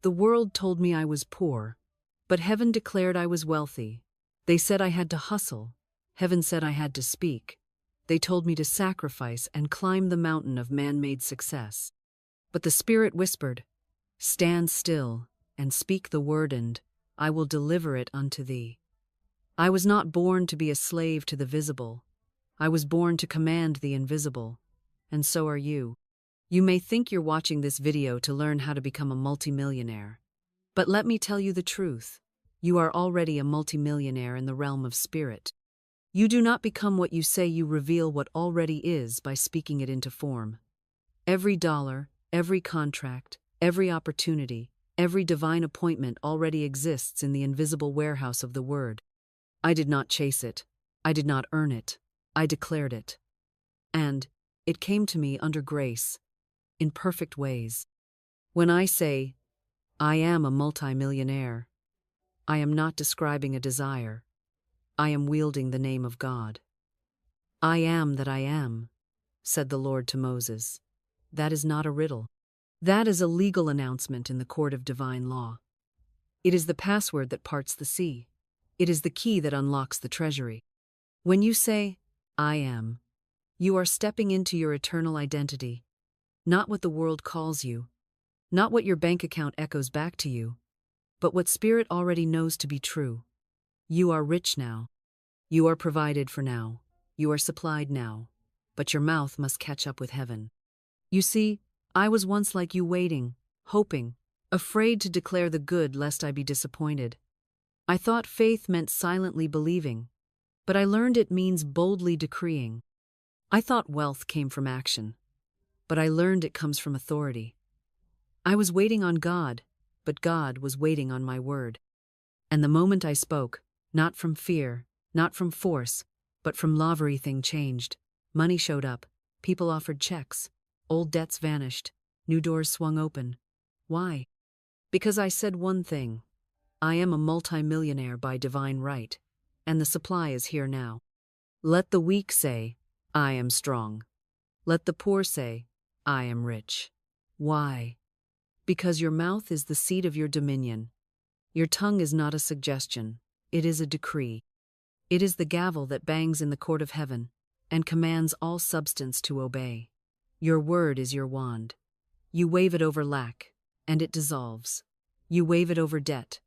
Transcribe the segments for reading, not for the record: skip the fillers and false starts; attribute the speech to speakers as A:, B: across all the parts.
A: The world told me I was poor, but heaven declared I was wealthy. They said I had to hustle. Heaven said I had to speak. They told me to sacrifice and climb the mountain of man-made success. But the Spirit whispered, "Stand still and speak the word, and I will deliver it unto thee." I was not born to be a slave to the visible. I was born to command the invisible. And so are you. You may think you're watching this video to learn how to become a multimillionaire. But let me tell you the truth. You are already a multimillionaire in the realm of spirit. You do not become what you say, you reveal what already is by speaking it into form. Every dollar, every contract, every opportunity, every divine appointment already exists in the invisible warehouse of the word. I did not chase it. I did not earn it. I declared it. And it came to me under grace, in perfect ways. When I say, I am a multimillionaire, I am not describing a desire. I am wielding the name of God. I am that I am, said the Lord to Moses. That is not a riddle. That is a legal announcement in the court of divine law. It is the password that parts the sea. It is the key that unlocks the treasury. When you say, I am, you are stepping into your eternal identity, not what the world calls you, not what your bank account echoes back to you, but what Spirit already knows to be true. You are rich now. You are provided for now. You are supplied now. But your mouth must catch up with heaven. You see, I was once like you, waiting, hoping, afraid to declare the good lest I be disappointed. I thought faith meant silently believing, but I learned it means boldly decreeing. I thought wealth came from action, but I learned it comes from authority. I was waiting on God, but God was waiting on my word. And the moment I spoke, not from fear, not from force, but from love, everything changed. Money showed up, people offered checks, old debts vanished, new doors swung open. Why? Because I said one thing. I am a multimillionaire by divine right, and the supply is here now. Let the weak say, I am strong. Let the poor say, I am rich. Why? Because your mouth is the seat of your dominion. Your tongue is not a suggestion, it is a decree. It is the gavel that bangs in the court of heaven and commands all substance to obey. Your word is your wand. You wave it over lack, and it dissolves. You wave it over debt,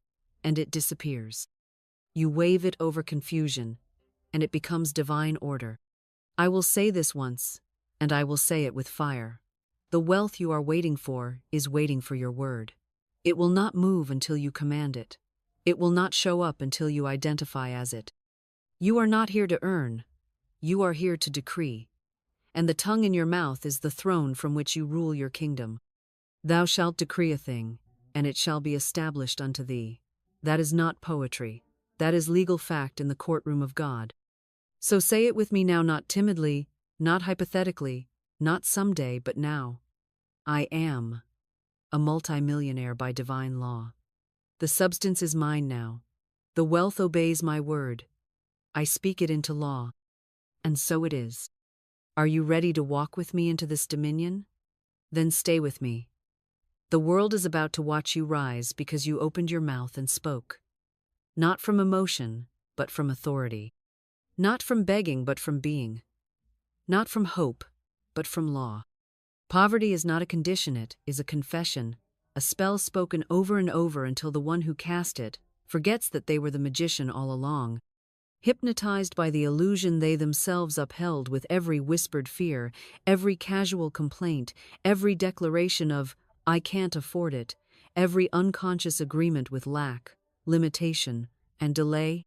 A: and it disappears. You wave it over confusion, and it becomes divine order. I will say this once, and I will say it with fire. The wealth you are waiting for is waiting for your word. It will not move until you command it. It will not show up until you identify as it. You are not here to earn. You are here to decree. And the tongue in your mouth is the throne from which you rule your kingdom. Thou shalt decree a thing, and it shall be established unto thee. That is not poetry. That is legal fact in the courtroom of God. So say it with me now, not timidly, not hypothetically, not someday, but now. I am a multimillionaire by divine law. The substance is mine now. The wealth obeys my word. I speak it into law. And so it is. Are you ready to walk with me into this dominion? Then stay with me. The world is about to watch you rise because you opened your mouth and spoke. Not from emotion, but from authority. Not from begging, but from being. Not from hope, but from law. Poverty is not a condition, it is a confession, a spell spoken over and over until the one who cast it forgets that they were the magician all along. Hypnotized by the illusion they themselves upheld with every whispered fear, every casual complaint, every declaration of, I can't afford it, every unconscious agreement with lack, limitation, and delay,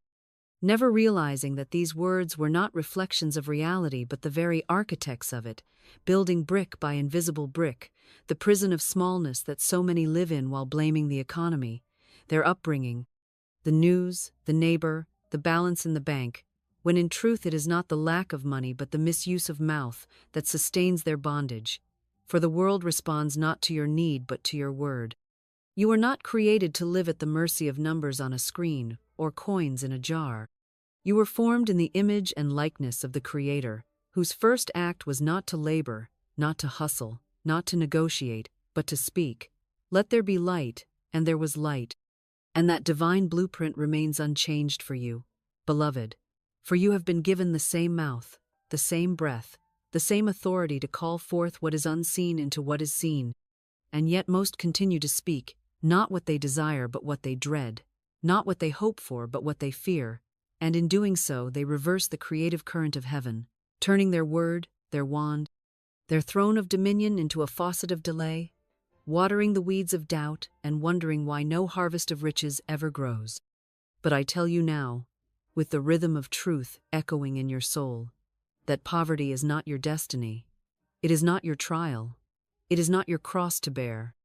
A: never realizing that these words were not reflections of reality but the very architects of it, building brick by invisible brick, the prison of smallness that so many live in while blaming the economy, their upbringing, the news, the neighbor, the balance in the bank, when in truth it is not the lack of money but the misuse of mouth that sustains their bondage, for the world responds not to your need but to your word. You are not created to live at the mercy of numbers on a screen or coins in a jar. You were formed in the image and likeness of the Creator, whose first act was not to labor, not to hustle, not to negotiate, but to speak. Let there be light, and there was light. And that divine blueprint remains unchanged for you, beloved, for you have been given the same mouth, the same breath, the same authority to call forth what is unseen into what is seen. And yet most continue to speak, not what they desire but what they dread, not what they hope for but what they fear, and in doing so they reverse the creative current of heaven, turning their word, their wand, their throne of dominion into a faucet of delay, watering the weeds of doubt and wondering why no harvest of riches ever grows. But I tell you now, with the rhythm of truth echoing in your soul, that poverty is not your destiny. It is not your trial. It is not your cross to bear.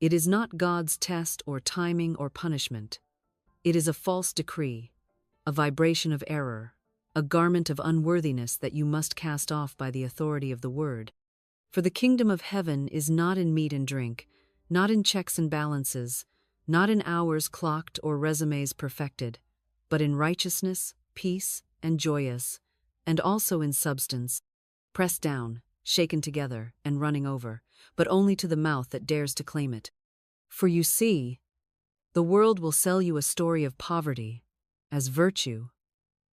A: It is not God's test or timing or punishment. It is a false decree, a vibration of error, a garment of unworthiness that you must cast off by the authority of the Word. For the kingdom of heaven is not in meat and drink, not in checks and balances, not in hours clocked or resumes perfected, but in righteousness, peace, and joyous, and also in substance, pressed down, shaken together, and running over, but only to the mouth that dares to claim it. For you see, the world will sell you a story of poverty, as virtue,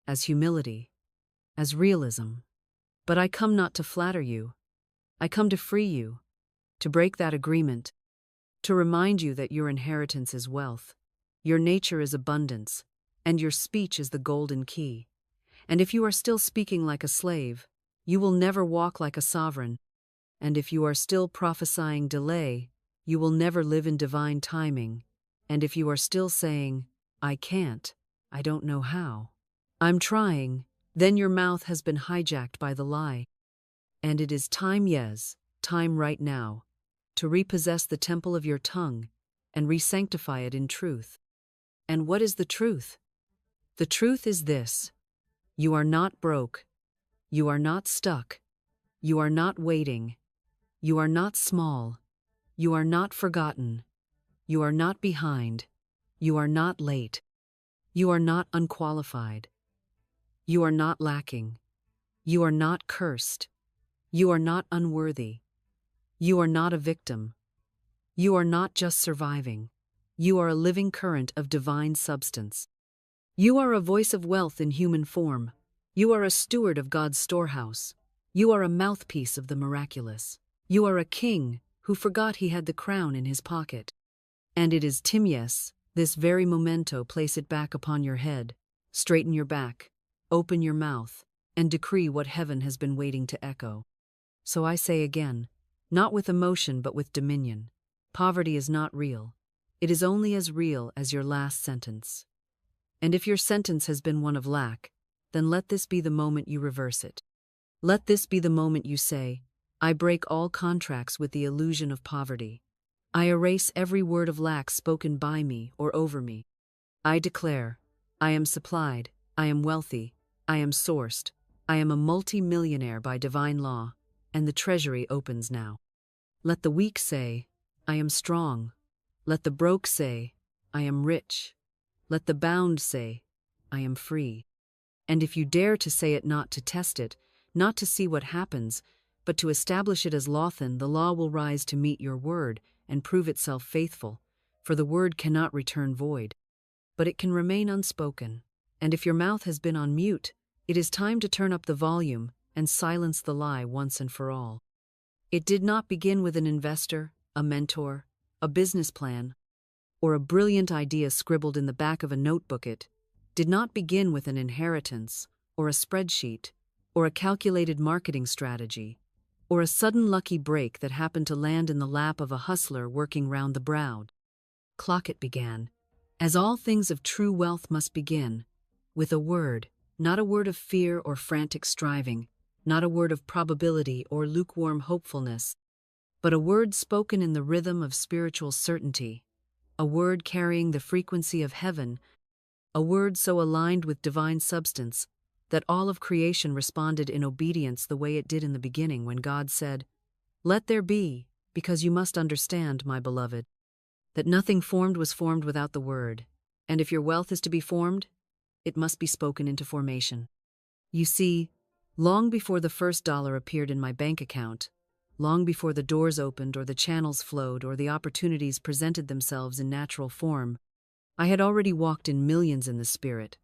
A: as humility, as realism. But I come not to flatter you. I come to free you, to break that agreement, to remind you that your inheritance is wealth, your nature is abundance, and your speech is the golden key. And if you are still speaking like a slave, you will never walk like a sovereign. And if you are still prophesying delay, you will never live in divine timing. And if you are still saying, I can't, I don't know how, I'm trying, then your mouth has been hijacked by the lie. And it is time, yes, time right now, to repossess the temple of your tongue and re-sanctify it in truth. And what is the truth? The truth is this: you are not broke, you are not stuck, you are not waiting, you are not small, you are not forgotten, you are not behind, you are not late, you are not unqualified, you are not lacking, you are not cursed, you are not unworthy, you are not a victim, you are not just surviving, you are a living current of divine substance. You are a voice of wealth in human form. You are a steward of God's storehouse. You are a mouthpiece of the miraculous. You are a king who forgot he had the crown in his pocket. And it is Timyes, this very memento, place it back upon your head, straighten your back, open your mouth, and decree what heaven has been waiting to echo. So I say again, not with emotion but with dominion. Poverty is not real. It is only as real as your last sentence. And if your sentence has been one of lack, then let this be the moment you reverse it. Let this be the moment you say, I break all contracts with the illusion of poverty. I erase every word of lack spoken by me or over me. I declare, I am supplied, I am wealthy, I am sourced, I am a multi-millionaire by divine law, and the treasury opens now. Let the weak say, I am strong. Let the broke say, I am rich. Let the bound say, I am free. And if you dare to say it, not to test it, not to see what happens, but to establish it as lawful, the law will rise to meet your word and prove itself faithful, for the word cannot return void. But it can remain unspoken. And if your mouth has been on mute, it is time to turn up the volume and silence the lie once and for all. It did not begin with an investor, a mentor, a business plan, or a brilliant idea scribbled in the back of a notebook. It did not begin with an inheritance, or a spreadsheet, or a calculated marketing strategy, or a sudden lucky break that happened to land in the lap of a hustler working round the brow clock. It began, as all things of true wealth must begin, with a word, not a word of fear or frantic striving, not a word of probability or lukewarm hopefulness, but a word spoken in the rhythm of spiritual certainty, a word carrying the frequency of heaven, a word so aligned with divine substance that all of creation responded in obedience the way it did in the beginning when God said, Let there be, because you must understand, my beloved, that nothing formed was formed without the word, and if your wealth is to be formed, it must be spoken into formation. You see, long before the first dollar appeared in my bank account, long before the doors opened or the channels flowed or the opportunities presented themselves in natural form. I had already walked in millions in the spirit,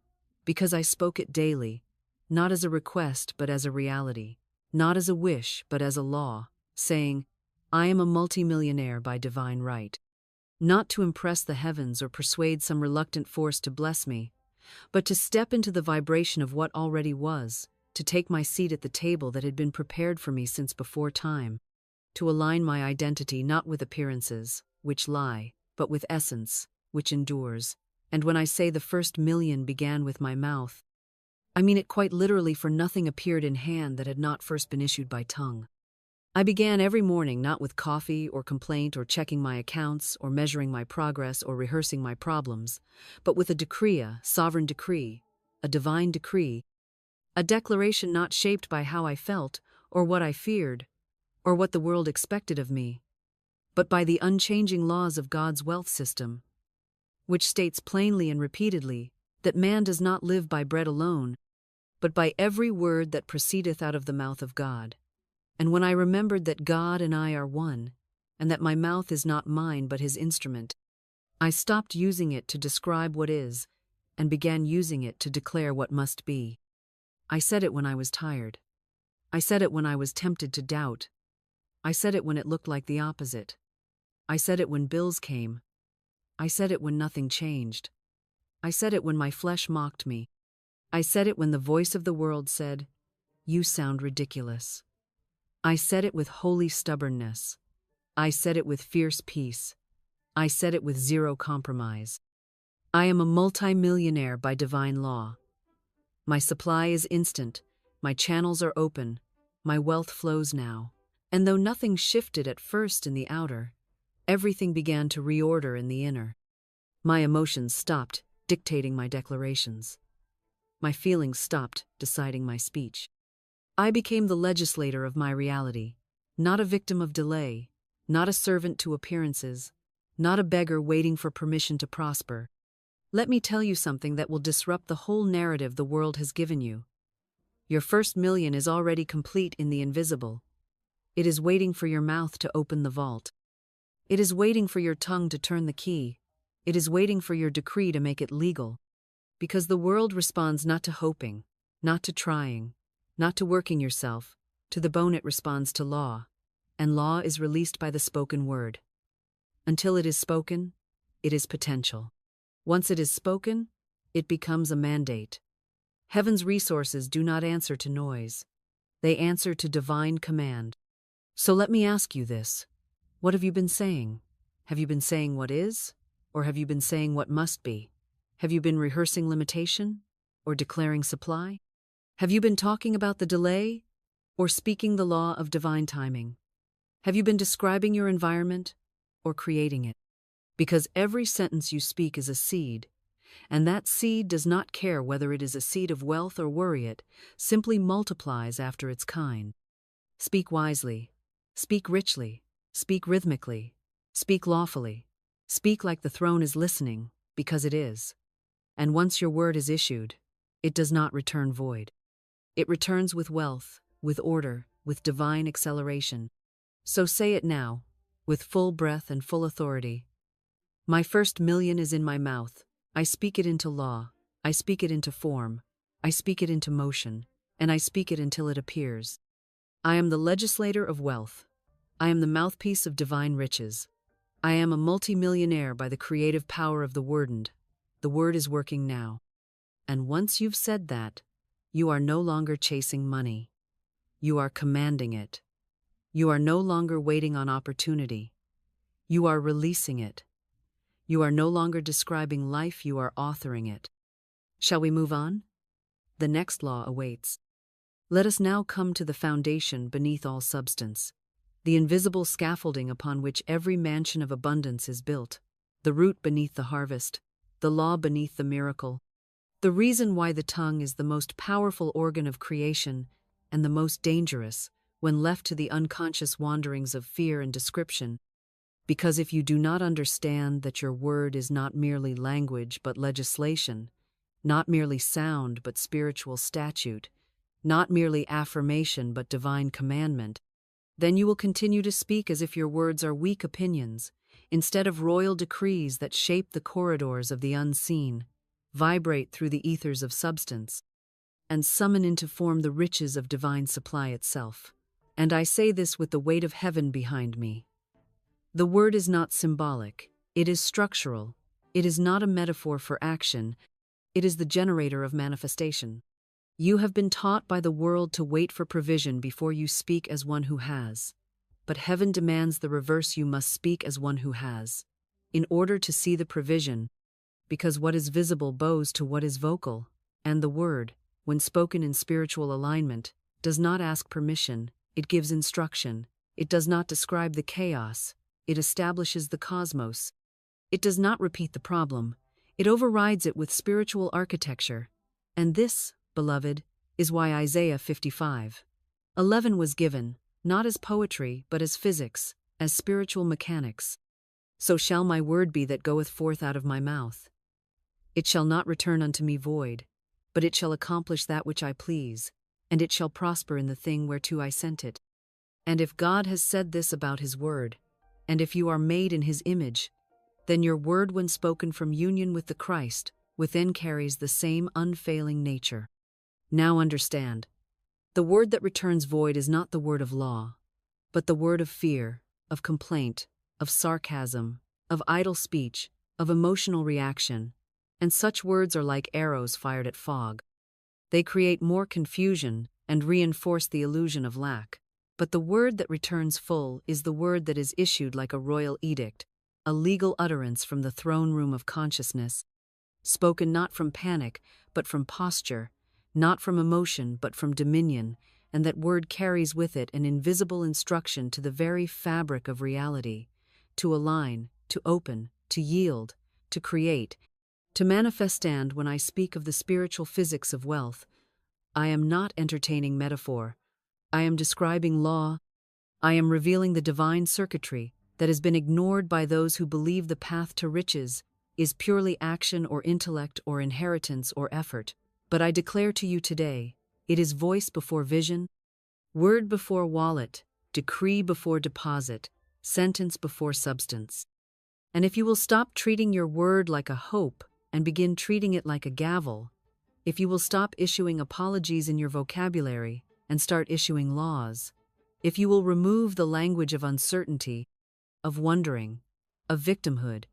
A: because I spoke it daily, not as a request but as a reality, not as a wish but as a law, saying, I am a multimillionaire by divine right. Not to impress the heavens or persuade some reluctant force to bless me, but to step into the vibration of what already was, to take my seat at the table that had been prepared for me since before time, to align my identity not with appearances, which lie, but with essence, which endures. And when I say the first million began with my mouth, I mean it quite literally, for nothing appeared in hand that had not first been issued by tongue. I began every morning not with coffee or complaint or checking my accounts or measuring my progress or rehearsing my problems, but with a decree, a sovereign decree, a divine decree, a declaration not shaped by how I felt or what I feared or what the world expected of me, but by the unchanging laws of God's wealth system, which states plainly and repeatedly that man does not live by bread alone, but by every word that proceedeth out of the mouth of God. And when I remembered that God and I are one, and that my mouth is not mine but His instrument, I stopped using it to describe what is, and began using it to declare what must be. I said it when I was tired. I said it when I was tempted to doubt. I said it when it looked like the opposite. I said it when bills came. I said it when nothing changed. I said it when my flesh mocked me. I said it when the voice of the world said, "You sound ridiculous." I said it with holy stubbornness. I said it with fierce peace. I said it with zero compromise. I am a multi-millionaire by divine law. My supply is instant. My channels are open. My wealth flows now. And though nothing shifted at first in the outer, everything began to reorder in the inner. My emotions stopped dictating my declarations. My feelings stopped deciding my speech. I became the legislator of my reality, not a victim of delay, not a servant to appearances, not a beggar waiting for permission to prosper. Let me tell you something that will disrupt the whole narrative the world has given you. Your first million is already complete in the invisible. It is waiting for your mouth to open the vault. It is waiting for your tongue to turn the key. It is waiting for your decree to make it legal. Because the world responds not to hoping, not to trying, not to working yourself. To the bone it responds to law, and law is released by the spoken word. Until it is spoken, it is potential. Once it is spoken, it becomes a mandate. Heaven's resources do not answer to noise. They answer to divine command. So let me ask you this. What have you been saying? Have you been saying what is? Or have you been saying what must be? Have you been rehearsing limitation? Or declaring supply? Have you been talking about the delay? Or speaking the law of divine timing? Have you been describing your environment? Or creating it? Because every sentence you speak is a seed, and that seed does not care whether it is a seed of wealth or worry, it simply multiplies after its kind. Speak wisely. Speak richly, speak rhythmically, speak lawfully, speak like the throne is listening, because it is. And once your word is issued, it does not return void. It returns with wealth, with order, with divine acceleration. So say it now, with full breath and full authority. My first million is in my mouth. I speak it into law. I speak it into form. I speak it into motion. And I speak it until it appears. I am the legislator of wealth. I am the mouthpiece of divine riches. I am a multi-millionaire by the creative power of the word. The word is working now. And once you've said that, you are no longer chasing money. You are commanding it. You are no longer waiting on opportunity. You are releasing it. You are no longer describing life, you are authoring it. Shall we move on? The next law awaits. Let us now come to the foundation beneath all substance, the invisible scaffolding upon which every mansion of abundance is built, the root beneath the harvest, the law beneath the miracle, the reason why the tongue is the most powerful organ of creation and the most dangerous when left to the unconscious wanderings of fear and description. Because if you do not understand that your word is not merely language but legislation, not merely sound but spiritual statute, not merely affirmation but divine commandment, Then you will continue to speak as if your words are weak opinions, instead of royal decrees that shape the corridors of the unseen, vibrate through the ethers of substance, and summon into form the riches of divine supply itself. And I say this with the weight of heaven behind me. The word is not symbolic, it is structural. It is not a metaphor for action, it is the generator of manifestation. You have been taught by the world to wait for provision before you speak as one who has. But heaven demands the reverse: you must speak as one who has, in order to see the provision, because what is visible bows to what is vocal, and the word, when spoken in spiritual alignment, does not ask permission, it gives instruction. It does not describe the chaos, it establishes the cosmos. It does not repeat the problem, it overrides it with spiritual architecture. And this, beloved, is why Isaiah 55:11 was given, not as poetry, but as physics, as spiritual mechanics. So shall my word be that goeth forth out of my mouth. It shall not return unto me void, but it shall accomplish that which I please, and it shall prosper in the thing whereto I sent it. And if God has said this about his word, and if you are made in his image, then your word, when spoken from union with the Christ, within carries the same unfailing nature. Now understand. The word that returns void is not the word of law, but the word of fear, of complaint, of sarcasm, of idle speech, of emotional reaction, and such words are like arrows fired at fog. They create more confusion and reinforce the illusion of lack. But the word that returns full is the word that is issued like a royal edict, a legal utterance from the throne room of consciousness, spoken not from panic, but from posture, not from emotion, but from dominion, and that word carries with it an invisible instruction to the very fabric of reality, to align, to open, to yield, to create, to manifest. And when I speak of the spiritual physics of wealth, I am not entertaining metaphor. I am describing law. I am revealing the divine circuitry that has been ignored by those who believe the path to riches is purely action or intellect or inheritance or effort. But I declare to you today, it is voice before vision, word before wallet, decree before deposit, sentence before substance. And if you will stop treating your word like a hope and begin treating it like a gavel, if you will stop issuing apologies in your vocabulary and start issuing laws, if you will remove the language of uncertainty, of wondering, of victimhood,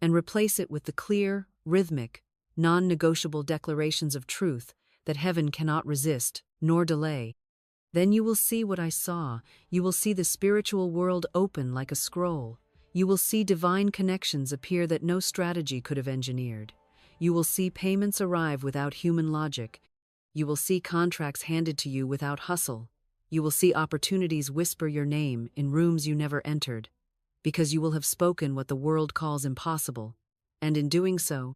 A: and replace it with the clear, rhythmic, non-negotiable declarations of truth that heaven cannot resist nor delay, then you will see what I saw. You will see the spiritual world open like a scroll. You will see divine connections appear that no strategy could have engineered. You will see payments arrive without human logic. You will see contracts handed to you without hustle. You will see opportunities whisper your name in rooms you never entered, because you will have spoken what the world calls impossible, and in doing so,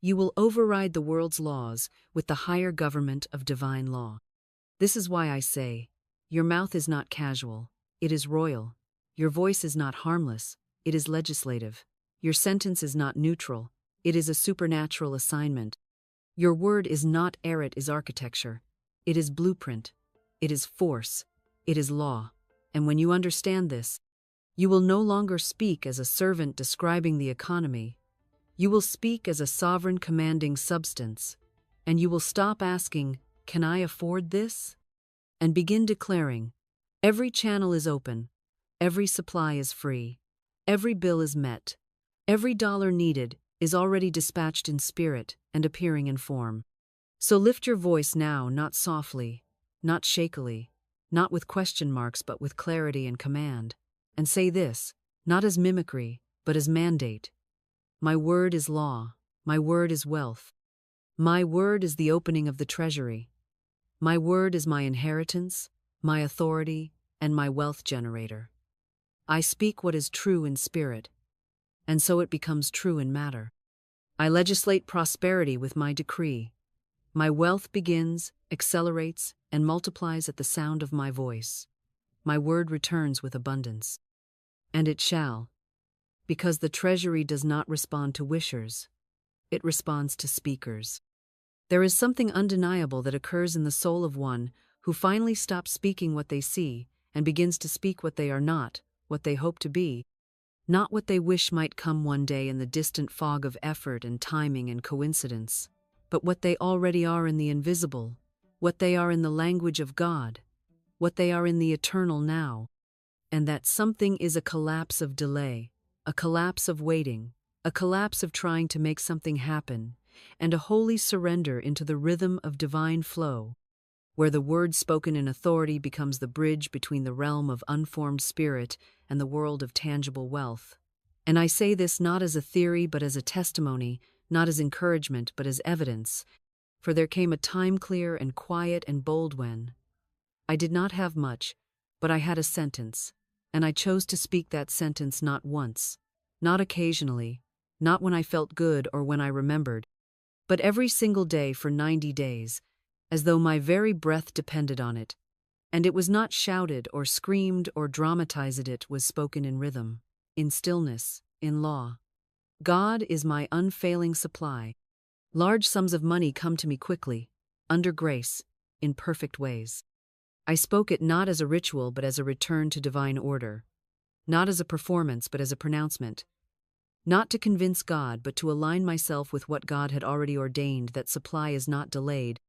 A: you will override the world's laws with the higher government of divine law. This is why I say, your mouth is not casual, it is royal. Your voice is not harmless, it is legislative. Your sentence is not neutral, it is a supernatural assignment. Your word is not air, it is architecture. It is blueprint. It is force. It is law. And when you understand this, you will no longer speak as a servant describing the economy. You will speak as a sovereign commanding substance. And you will stop asking, "Can I afford this?" and begin declaring, "Every channel is open. Every supply is free. Every bill is met. Every dollar needed is already dispatched in spirit and appearing in form." So lift your voice now, not softly, not shakily, not with question marks, but with clarity and command, and say this, not as mimicry, but as mandate. My word is law. My word is wealth. My word is the opening of the treasury. My word is my inheritance, my authority, and my wealth generator. I speak what is true in spirit, and so it becomes true in matter. I legislate prosperity with my decree. My wealth begins, accelerates, and multiplies at the sound of my voice. My word returns with abundance. And it shall, because the treasury does not respond to wishers, it responds to speakers. There is something undeniable that occurs in the soul of one who finally stops speaking what they see and begins to speak what they are not, what they hope to be, not what they wish might come one day in the distant fog of effort and timing and coincidence, but what they already are in the invisible, what they are in the language of God, what they are in the eternal now. And that something is a collapse of delay, a collapse of waiting, a collapse of trying to make something happen, and a holy surrender into the rhythm of divine flow, where the word spoken in authority becomes the bridge between the realm of unformed spirit and the world of tangible wealth. And I say this not as a theory but as a testimony, not as encouragement but as evidence, for there came a time clear and quiet and bold when I did not have much, but I had a sentence, and I chose to speak that sentence not once, not occasionally, not when I felt good or when I remembered, but every single day for 90 days, as though my very breath depended on it, and it was not shouted or screamed or dramatized, it was spoken in rhythm, in stillness, in law. God is my unfailing supply. Large sums of money come to me quickly, under grace, in perfect ways. I spoke it not as a ritual but as a return to divine order, not as a performance but as a pronouncement, not to convince God but to align myself with what God had already ordained, that supply is not delayed,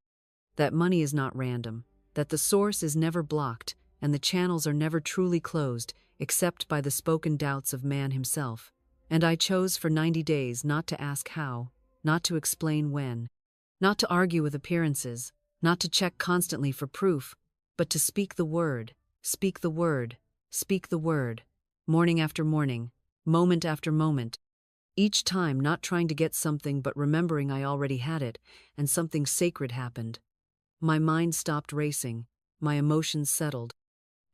A: that money is not random, that the source is never blocked, and the channels are never truly closed except by the spoken doubts of man himself. And I chose for 90 days not to ask how, not to explain when, not to argue with appearances, not to check constantly for proof, but to speak the word, speak the word, speak the word, morning after morning, moment after moment, each time not trying to get something but remembering I already had it, and something sacred happened. My mind stopped racing, my emotions settled,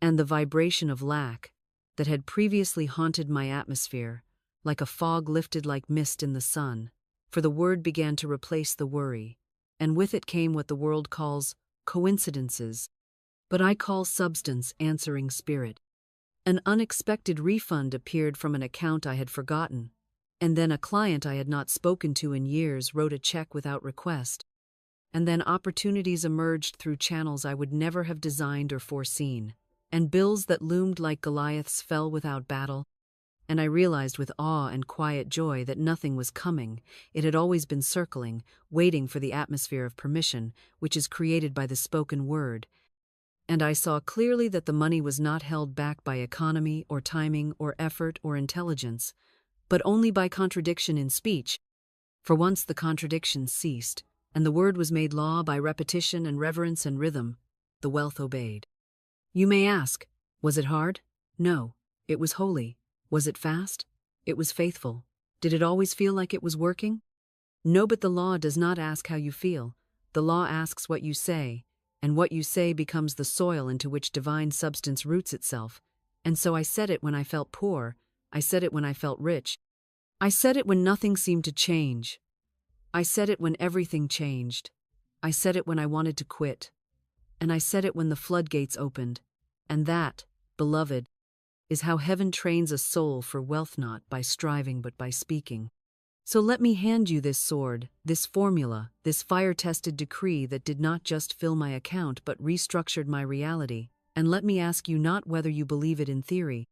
A: and the vibration of lack that had previously haunted my atmosphere, like a fog lifted like mist in the sun, for the word began to replace the worry, and with it came what the world calls coincidences, but I call substance answering spirit. An unexpected refund appeared from an account I had forgotten, and then a client I had not spoken to in years wrote a check without request, and then opportunities emerged through channels I would never have designed or foreseen, and bills that loomed like Goliaths fell without battle, and I realized with awe and quiet joy that nothing was coming, it had always been circling, waiting for the atmosphere of permission, which is created by the spoken word. And I saw clearly that the money was not held back by economy or timing or effort or intelligence, but only by contradiction in speech. For once the contradiction ceased, and the word was made law by repetition and reverence and rhythm, the wealth obeyed. You may ask, was it hard? No, it was holy. Was it fast? It was faithful. Did it always feel like it was working? No, but the law does not ask how you feel. The law asks what you say, and what you say becomes the soil into which divine substance roots itself. And so I said it when I felt poor. I said it when I felt rich. I said it when nothing seemed to change. I said it when everything changed. I said it when I wanted to quit. And I said it when the floodgates opened. And that, beloved, is how heaven trains a soul for wealth, not by striving but by speaking. So let me hand you this sword, this formula, this fire-tested decree that did not just fill my account but restructured my reality, and let me ask you not whether you believe it in theory,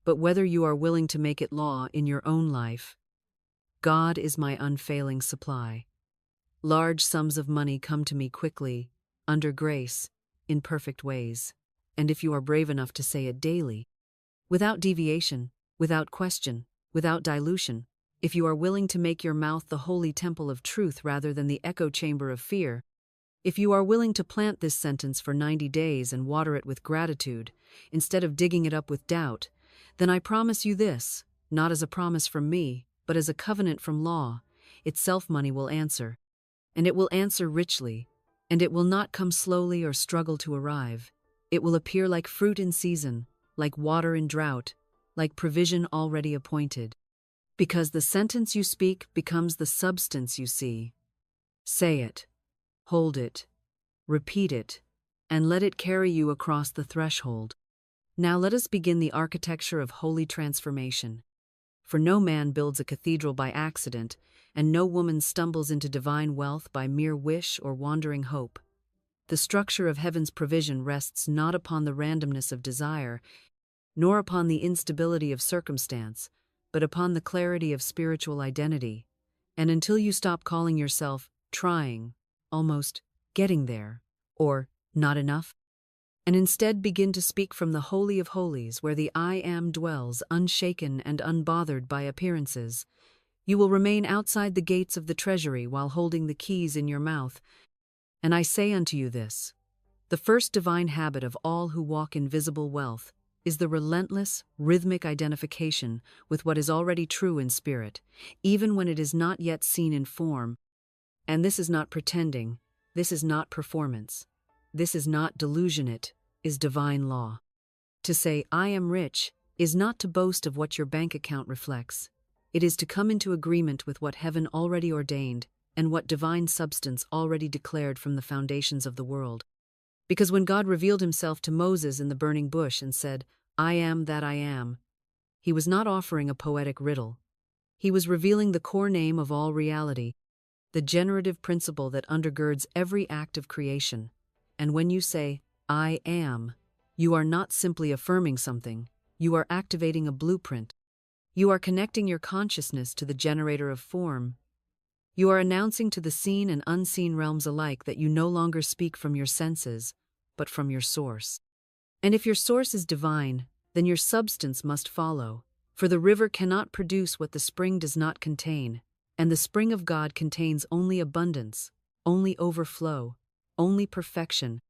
A: but whether you are willing to make it law in your own life. God is my unfailing supply. Large sums of money come to me quickly, under grace, in perfect ways, and if you are brave enough to say it daily, without deviation, without question, without dilution, if you are willing to make your mouth the holy temple of truth rather than the echo chamber of fear, if you are willing to plant this sentence for 90 days and water it with gratitude, instead of digging it up with doubt, then I promise you this, not as a promise from me, but as a covenant from law, itself money will answer. And it will answer richly, and it will not come slowly or struggle to arrive. It will appear like fruit in season, like water in drought, like provision already appointed. Because the sentence you speak becomes the substance you see. Say it, hold it, repeat it, and let it carry you across the threshold. Now let us begin the architecture of holy transformation. For no man builds a cathedral by accident, and no woman stumbles into divine wealth by mere wish or wandering hope. The structure of heaven's provision rests not upon the randomness of desire, nor upon the instability of circumstance, but upon the clarity of spiritual identity. And until you stop calling yourself trying, almost getting there, or not enough, and instead begin to speak from the Holy of Holies where the I Am dwells, unshaken and unbothered by appearances, you will remain outside the gates of the treasury while holding the keys in your mouth. And I say unto you this: the first divine habit of all who walk in visible wealth is the relentless, rhythmic identification with what is already true in spirit, even when it is not yet seen in form. And this is not pretending, this is not performance, this is not delusion, it is divine law. To say, I am rich, is not to boast of what your bank account reflects. It is to come into agreement with what heaven already ordained and what divine substance already declared from the foundations of the world. Because when God revealed himself to Moses in the burning bush and said, I am that I am, he was not offering a poetic riddle. He was revealing the core name of all reality, the generative principle that undergirds every act of creation. And when you say, I am, you are not simply affirming something, you are activating a blueprint. You are connecting your consciousness to the generator of form. You are announcing to the seen and unseen realms alike that you no longer speak from your senses, but from your source. And if your source is divine, then your substance must follow, for the river cannot produce what the spring does not contain, and the spring of God contains only abundance, only overflow, only perfection,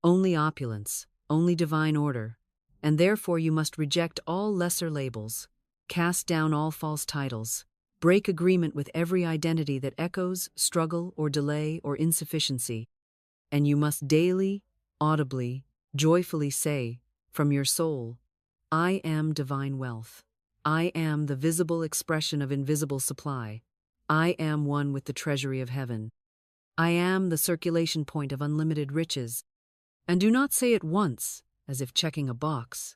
A: only opulence, only divine order, and therefore you must reject all lesser labels, cast down all false titles, break agreement with every identity that echoes, struggle, or delay, or insufficiency, and you must daily, audibly, joyfully say, from your soul, I am divine wealth. I am the visible expression of invisible supply. I am one with the treasury of heaven. I am the circulation point of unlimited riches. And do not say it once, as if checking a box.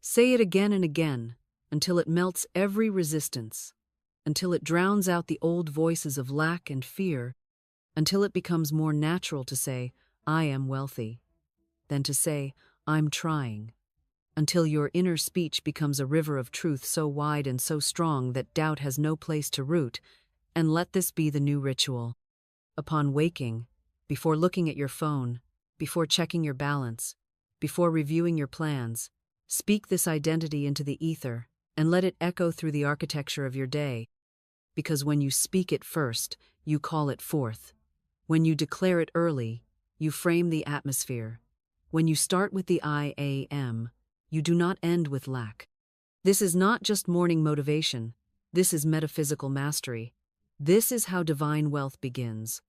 A: Say it again and again, until it melts every resistance, until it drowns out the old voices of lack and fear, until it becomes more natural to say, I am wealthy, than to say, I'm trying, until your inner speech becomes a river of truth so wide and so strong that doubt has no place to root. And let this be the new ritual. Upon waking, before looking at your phone, before checking your balance, before reviewing your plans, speak this identity into the ether and let it echo through the architecture of your day. Because when you speak it first, you call it forth. When you declare it early, you frame the atmosphere. When you start with the I am, you do not end with lack. This is not just morning motivation. This is metaphysical mastery. This is how divine wealth begins.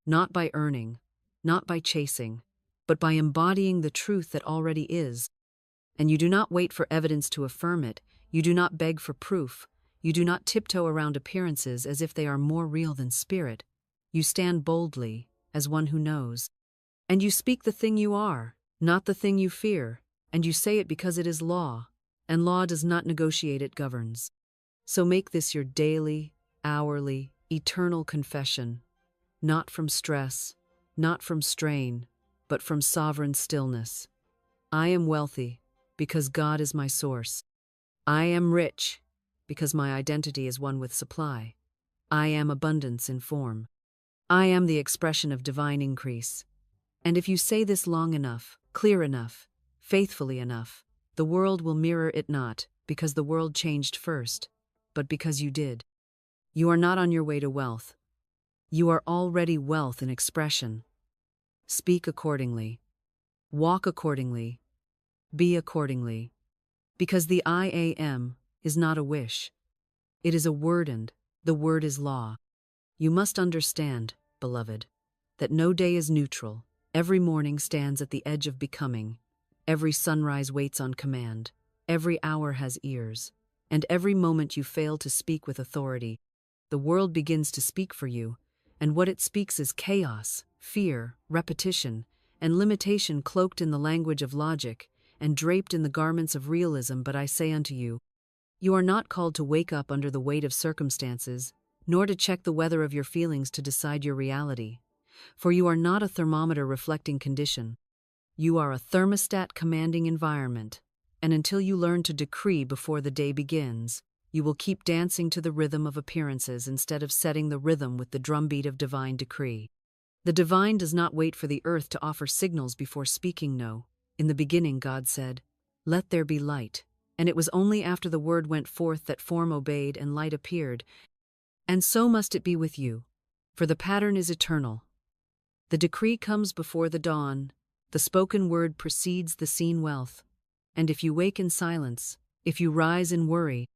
A: Not by earning, not by chasing, but by embodying the truth that already is. And you do not wait for evidence to affirm it. You do not beg for proof. You do not tiptoe around appearances as if they are more real than spirit. You stand boldly, as one who knows. And you speak the thing you are, not the thing you fear, and you say it because it is law, and law does not negotiate, it governs. So make this your daily, hourly, eternal confession, not from stress, not from strain, but from sovereign stillness. I am wealthy because God is my source. I am rich because my identity is one with supply. I am abundance in form. I am the expression of divine increase. And if you say this long enough, clear enough, faithfully enough, the world will mirror it, not because the world changed first, but because you did. You are not on your way to wealth. You are already wealth in expression. Speak accordingly. Walk accordingly. Be accordingly. Because the I am is not a wish. It is a word, and the word is law. You must understand, beloved, that no day is neutral. Every morning stands at the edge of becoming. Every sunrise waits on command. Every hour has ears. And every moment you fail to speak with authority, the world begins to speak for you, and what it speaks is chaos, fear, repetition, and limitation cloaked in the language of logic and draped in the garments of realism. But I say unto you, you are not called to wake up under the weight of circumstances, nor to check the weather of your feelings to decide your reality. For you are not a thermometer reflecting condition. You are a thermostat commanding environment. And until you learn to decree before the day begins, you will keep dancing to the rhythm of appearances instead of setting the rhythm with the drumbeat of divine decree. The divine does not wait for the earth to offer signals before speaking. No. In the beginning God said, "Let there be light." And it was only after the word went forth that form obeyed and light appeared. And so must it be with you. For the pattern is eternal. The decree comes before the dawn. The spoken word precedes the seen wealth. And if you wake in silence, if you rise in worry,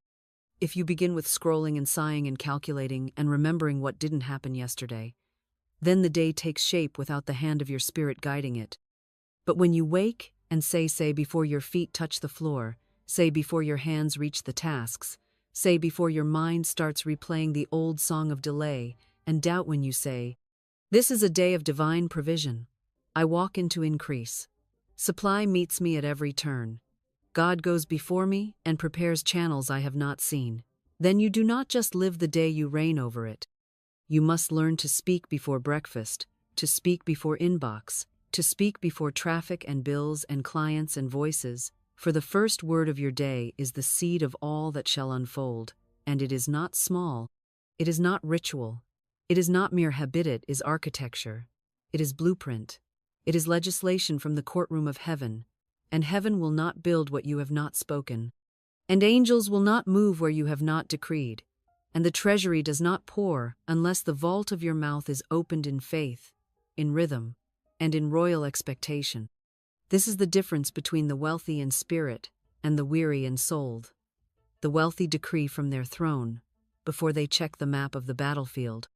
A: if you begin with scrolling and sighing and calculating and remembering what didn't happen yesterday, then the day takes shape without the hand of your spirit guiding it. But when you wake and say before your feet touch the floor, say before your hands reach the tasks, say before your mind starts replaying the old song of delay and doubt, when you say, "This is a day of divine provision. I walk into increase. Supply meets me at every turn. God goes before me and prepares channels I have not seen." Then you do not just live the day, you reign over it. You must learn to speak before breakfast, to speak before inbox, to speak before traffic and bills and clients and voices, for the first word of your day is the seed of all that shall unfold, and it is not small, it is not ritual, it is not mere habit, it is architecture, it is blueprint, it is legislation from the courtroom of heaven, and heaven will not build what you have not spoken, and angels will not move where you have not decreed, and the treasury does not pour unless the vault of your mouth is opened in faith, in rhythm, and in royal expectation. This is the difference between the wealthy in spirit and the weary in soul. The wealthy decree from their throne before they check the map of the battlefield.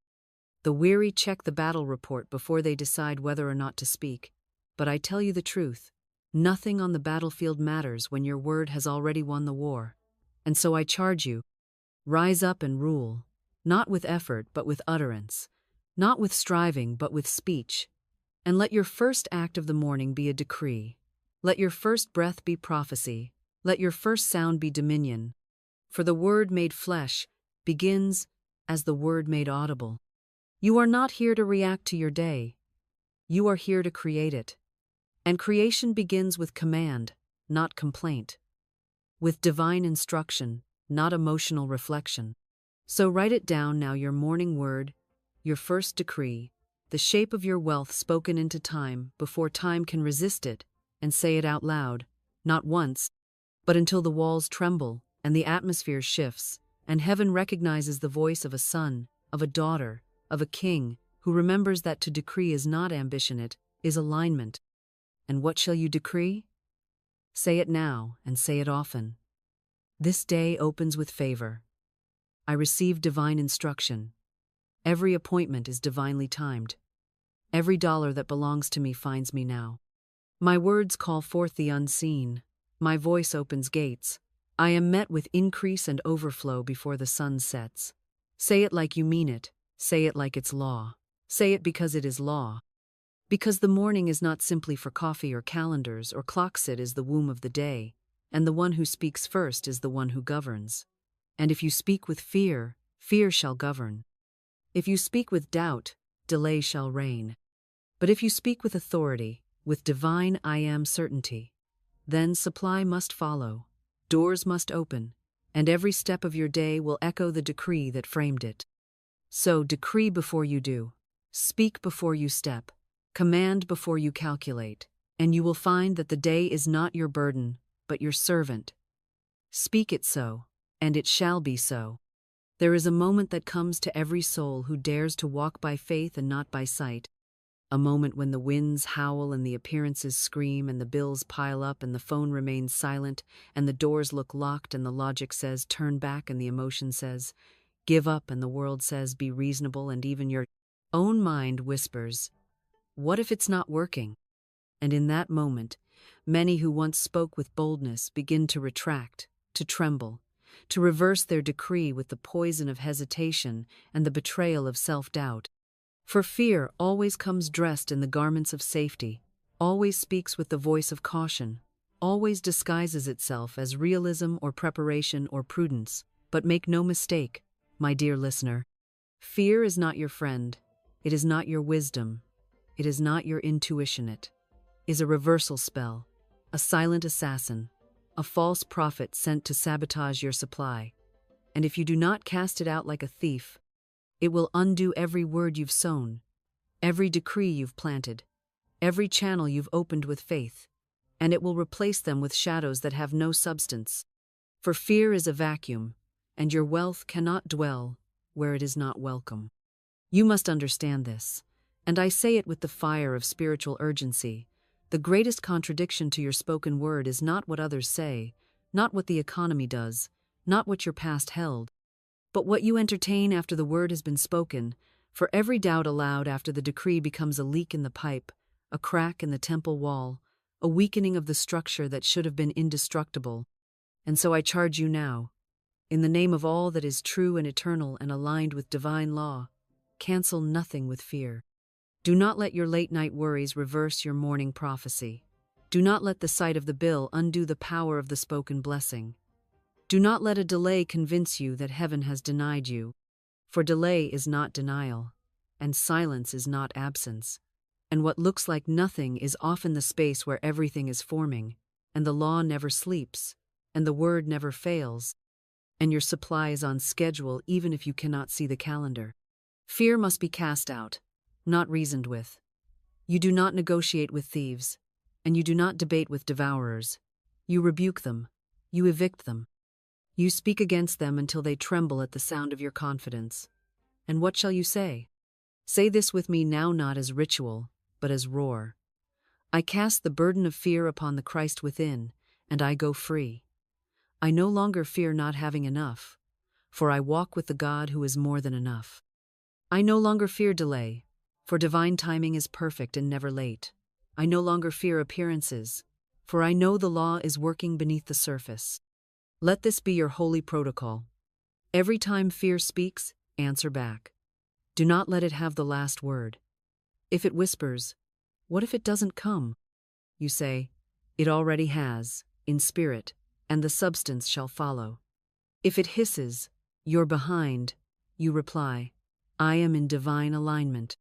A: The weary check the battle report before they decide whether or not to speak. But I tell you the truth, nothing on the battlefield matters when your word has already won the war. And so I charge you, rise up and rule, not with effort but with utterance, not with striving but with speech. And let your first act of the morning be a decree. Let your first breath be prophecy. Let your first sound be dominion. For the word made flesh begins as the word made audible. You are not here to react to your day. You are here to create it. And creation begins with command, not complaint. With divine instruction, not emotional reflection. So write it down now, your morning word, your first decree, the shape of your wealth spoken into time before time can resist it, and say it out loud, not once, but until the walls tremble and the atmosphere shifts, and heaven recognizes the voice of a son, of a daughter, of a king, who remembers that to decree is not ambition, it is alignment. And what shall you decree? Say it now and say it often. This day opens with favor. I receive divine instruction. Every appointment is divinely timed. Every dollar that belongs to me finds me now. My words call forth the unseen. My voice opens gates. I am met with increase and overflow before the sun sets. Say it like you mean it. Say it like it's law. Say it because it is law. Because the morning is not simply for coffee or calendars or clocks, it is the womb of the day, and the one who speaks first is the one who governs. And if you speak with fear, fear shall govern. If you speak with doubt, delay shall reign. But if you speak with authority, with divine I am certainty, then supply must follow, doors must open, and every step of your day will echo the decree that framed it. So decree before you do, speak before you step, command before you calculate, and you will find that the day is not your burden, but your servant. Speak it so, and it shall be so. There is a moment that comes to every soul who dares to walk by faith and not by sight. A moment when the winds howl and the appearances scream and the bills pile up and the phone remains silent and the doors look locked and the logic says turn back and the emotion says give up and the world says be reasonable and even your own mind whispers, what if it's not working? And in that moment, many who once spoke with boldness begin to retract, to tremble, to reverse their decree with the poison of hesitation and the betrayal of self-doubt. For fear always comes dressed in the garments of safety, always speaks with the voice of caution, always disguises itself as realism or preparation or prudence. But make no mistake, my dear listener, fear is not your friend, it is not your wisdom, It is not your intuition. It is a reversal spell, a silent assassin, a false prophet sent to sabotage your supply. And if you do not cast it out like a thief, it will undo every word you've sown, every decree you've planted, every channel you've opened with faith, and it will replace them with shadows that have no substance. For fear is a vacuum, and your wealth cannot dwell where it is not welcome. You must understand this, and I say it with the fire of spiritual urgency. The greatest contradiction to your spoken word is not what others say, not what the economy does, not what your past held, but what you entertain after the word has been spoken. For every doubt allowed after the decree becomes a leak in the pipe, a crack in the temple wall, a weakening of the structure that should have been indestructible. And so I charge you now, in the name of all that is true and eternal and aligned with divine law, cancel nothing with fear. Do not let your late-night worries reverse your morning prophecy. Do not let the sight of the bill undo the power of the spoken blessing. Do not let a delay convince you that heaven has denied you, for delay is not denial, and silence is not absence. And what looks like nothing is often the space where everything is forming, and the law never sleeps, and the word never fails, and your supply is on schedule even if you cannot see the calendar. Fear must be cast out, not reasoned with. You do not negotiate with thieves, and you do not debate with devourers. You rebuke them, you evict them. You speak against them until they tremble at the sound of your confidence. And what shall you say? Say this with me now, not as ritual, but as roar. I cast the burden of fear upon the Christ within, and I go free. I no longer fear not having enough, for I walk with the God who is more than enough. I no longer fear delay, for divine timing is perfect and never late. I no longer fear appearances, for I know the law is working beneath the surface. Let this be your holy protocol. Every time fear speaks, answer back. Do not let it have the last word. If it whispers, "What if it doesn't come?" you say, "It already has, in spirit, and the substance shall follow." If it hisses, "You're behind," you reply, "I am in divine alignment,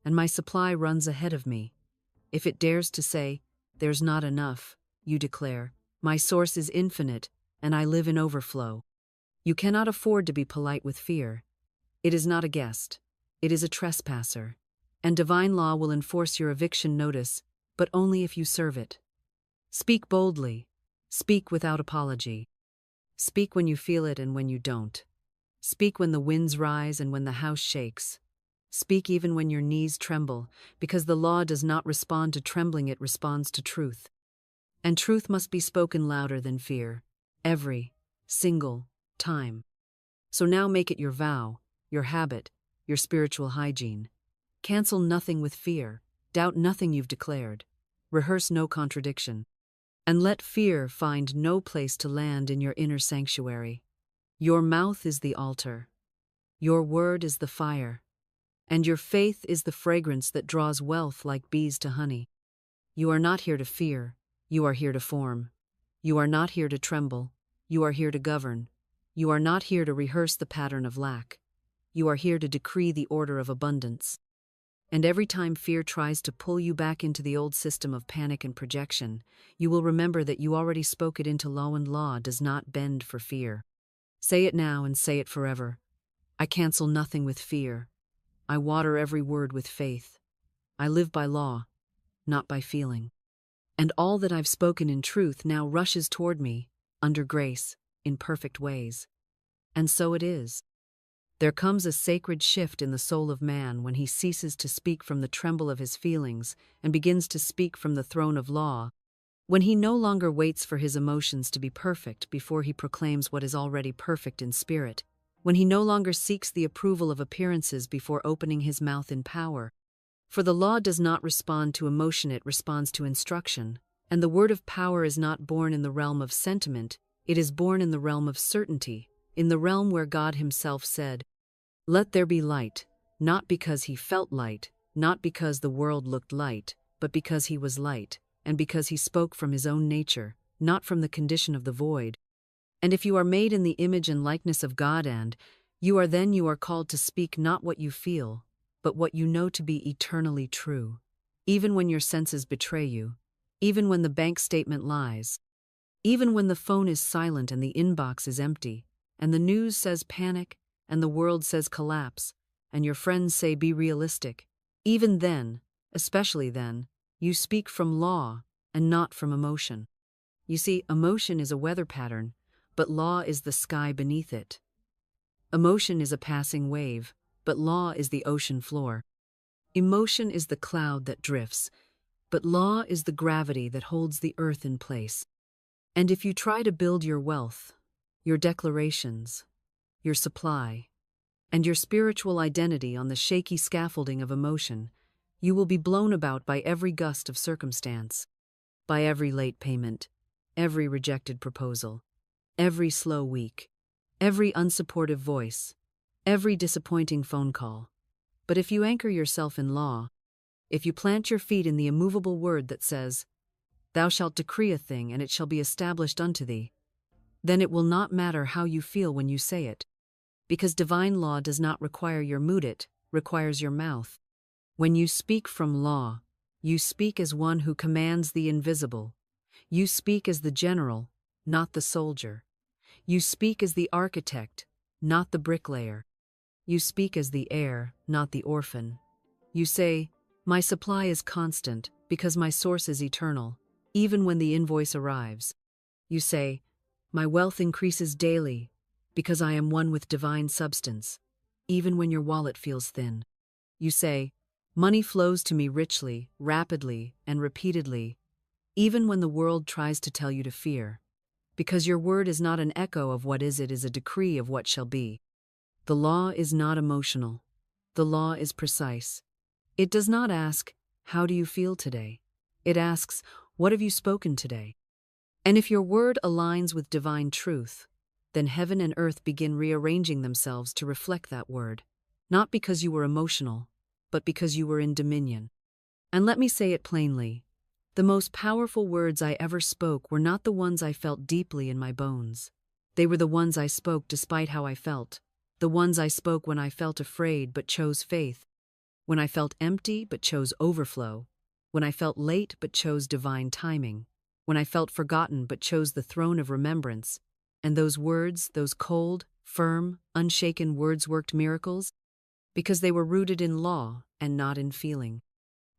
A: and my supply runs ahead of me." If it dares to say, "There's not enough," you declare, "My source is infinite, and I live in overflow." You cannot afford to be polite with fear. It is not a guest. It is a trespasser. And divine law will enforce your eviction notice, but only if you serve it. Speak boldly. Speak without apology. Speak when you feel it and when you don't. Speak when the winds rise and when the house shakes. Speak even when your knees tremble, because the law does not respond to trembling, it responds to truth. And truth must be spoken louder than fear, every single time. So now make it your vow, your habit, your spiritual hygiene. Cancel nothing with fear, doubt nothing you've declared, rehearse no contradiction, and let fear find no place to land in your inner sanctuary. Your mouth is the altar, your word is the fire, and your faith is the fragrance that draws wealth like bees to honey. You are not here to fear, you are here to form. You are not here to tremble, you are here to govern. You are not here to rehearse the pattern of lack. You are here to decree the order of abundance. And every time fear tries to pull you back into the old system of panic and projection, you will remember that you already spoke it into law, and law does not bend for fear. Say it now and say it forever. I cancel nothing with fear. I water every word with faith. I live by law, not by feeling. And all that I've spoken in truth now rushes toward me, under grace, in perfect ways. And so it is. There comes a sacred shift in the soul of man when he ceases to speak from the tremble of his feelings and begins to speak from the throne of law, when he no longer waits for his emotions to be perfect before he proclaims what is already perfect in spirit, when he no longer seeks the approval of appearances before opening his mouth in power. For the law does not respond to emotion, it responds to instruction, and the word of power is not born in the realm of sentiment, it is born in the realm of certainty, in the realm where God himself said, "Let there be light," not because he felt light, not because the world looked light, but because he was light, and because he spoke from his own nature, not from the condition of the void. And if you are made in the image and likeness of God, and you are called to speak not what you feel, but what you know to be eternally true. even when your senses betray you, even when the bank statement lies, even when the phone is silent and the inbox is empty, and the news says panic, and the world says collapse, and your friends say be realistic. Even then, especially then, you speak from law and not from emotion. You see, emotion is a weather pattern, but law is the sky beneath it. Emotion is a passing wave, but law is the ocean floor. Emotion is the cloud that drifts, but law is the gravity that holds the earth in place. And if you try to build your wealth, your declarations, your supply, and your spiritual identity on the shaky scaffolding of emotion, you will be blown about by every gust of circumstance, by every late payment, every rejected proposal, every slow week, every unsupportive voice, every disappointing phone call. But if you anchor yourself in law, if you plant your feet in the immovable word that says, "Thou shalt decree a thing, and it shall be established unto thee," then it will not matter how you feel when you say it, because divine law does not require your mood, it requires your mouth. When you speak from law, you speak as one who commands the invisible. You speak as the general, not the soldier. You speak as the architect, not the bricklayer. You speak as the heir, not the orphan. You say, "My supply is constant because my source is eternal, even when the invoice arrives." You say, "My wealth increases daily because I am one with divine substance, even when your wallet feels thin." You say, "Money flows to me richly, rapidly, and repeatedly, even when the world tries to tell you to fear, because your word is not an echo of what is, it is a decree of what shall be." The law is not emotional. The law is precise. It does not ask, "How do you feel today?" It asks, "What have you spoken today?" And if your word aligns with divine truth, then heaven and earth begin rearranging themselves to reflect that word, not because you were emotional, but because you were in dominion. And let me say it plainly, the most powerful words I ever spoke were not the ones I felt deeply in my bones. They were the ones I spoke despite how I felt, the ones I spoke when I felt afraid but chose faith, when I felt empty but chose overflow, when I felt late but chose divine timing, when I felt forgotten but chose the throne of remembrance. And those words, those cold, firm, unshaken words worked miracles because they were rooted in law and not in feeling.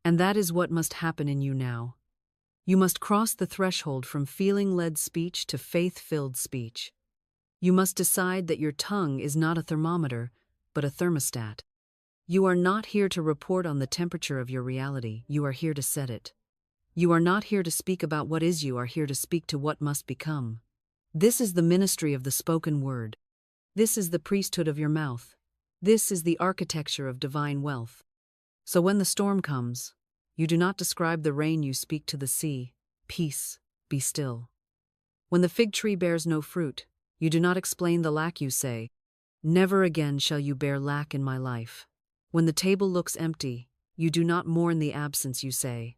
A: And that is what must happen in you now. You must cross the threshold from feeling-led speech to faith-filled speech. You must decide that your tongue is not a thermometer, but a thermostat. You are not here to report on the temperature of your reality, you are here to set it. You are not here to speak about what is, you are here to speak to what must become. This is the ministry of the spoken word. This is the priesthood of your mouth. This is the architecture of divine wealth. So when the storm comes, you do not describe the rain, you speak to the sea, "Peace, be still." When the fig tree bears no fruit, you do not explain the lack, you say, "Never again shall you bear lack in my life." When the table looks empty, you do not mourn the absence, you say,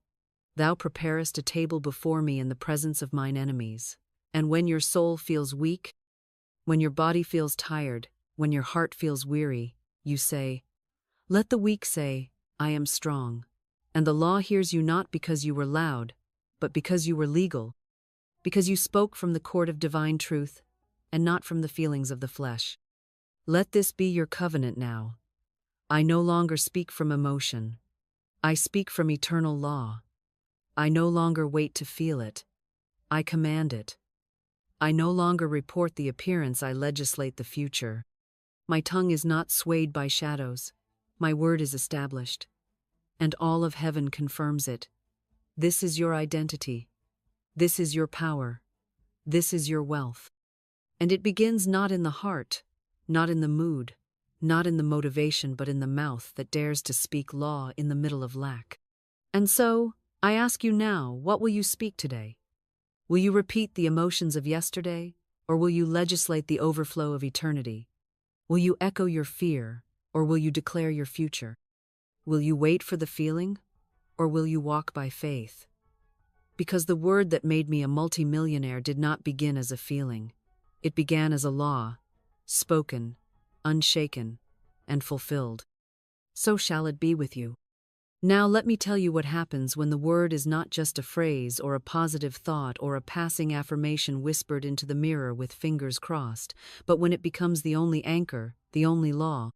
A: "Thou preparest a table before me in the presence of mine enemies." And when your soul feels weak, when your body feels tired, when your heart feels weary, you say, "Let the weak say, I am strong." And the law hears you not because you were loud, but because you were legal, because you spoke from the court of divine truth and not from the feelings of the flesh. Let this be your covenant now. I no longer speak from emotion. I speak from eternal law. I no longer wait to feel it. I command it. I no longer report the appearance, I legislate the future. My tongue is not swayed by shadows. My word is established, and all of heaven confirms it. This is your identity. This is your power. This is your wealth. And it begins not in the heart, not in the mood, not in the motivation, but in the mouth that dares to speak law in the middle of lack. And so, I ask you now, what will you speak today? Will you repeat the emotions of yesterday, or will you legislate the overflow of eternity? Will you echo your fear, or will you declare your future? Will you wait for the feeling, or will you walk by faith? Because the word that made me a multi-millionaire did not begin as a feeling. It began as a law, spoken, unshaken, and fulfilled. So shall it be with you. Now let me tell you what happens when the word is not just a phrase or a positive thought or a passing affirmation whispered into the mirror with fingers crossed, but when it becomes the only anchor, the only law,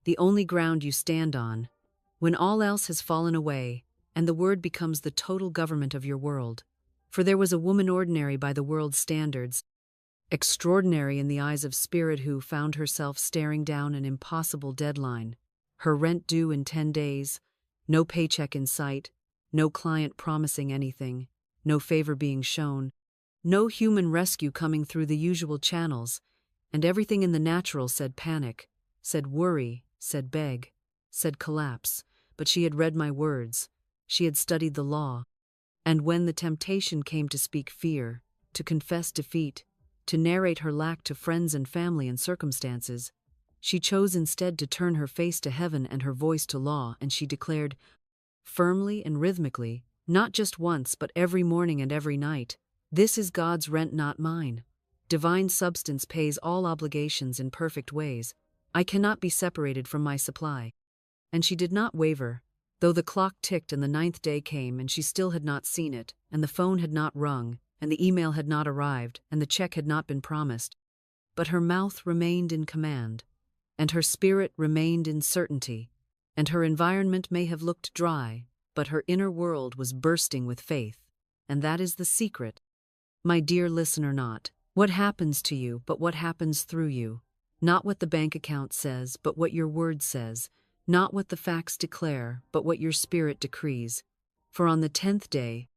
A: the only ground you stand on, when all else has fallen away, and the word becomes the total government of your world. For there was a woman ordinary by the world's standards, extraordinary in the eyes of spirit, who found herself staring down an impossible deadline, her rent due in 10 days, no paycheck in sight, no client promising anything, no favor being shown, no human rescue coming through the usual channels, and everything in the natural said panic, said worry, said beg, said collapse. But she had read my words, she had studied the law, and when the temptation came to speak fear, to confess defeat, to narrate her lack to friends and family and circumstances, she chose instead to turn her face to heaven and her voice to law, and she declared, firmly and rhythmically, not just once but every morning and every night, "This is God's rent, not mine. Divine substance pays all obligations in perfect ways. I cannot be separated from my supply." And she did not waver, though the clock ticked and the 9th day came and she still had not seen it, and the phone had not rung, and the email had not arrived, and the check had not been promised. But her mouth remained in command, and her spirit remained in certainty, and her environment may have looked dry, but her inner world was bursting with faith. And that is the secret. My dear listener, not what happens to you, but what happens through you. Not what the bank account says, but what your word says. Not what the facts declare, but what your spirit decrees. For on the 10th day,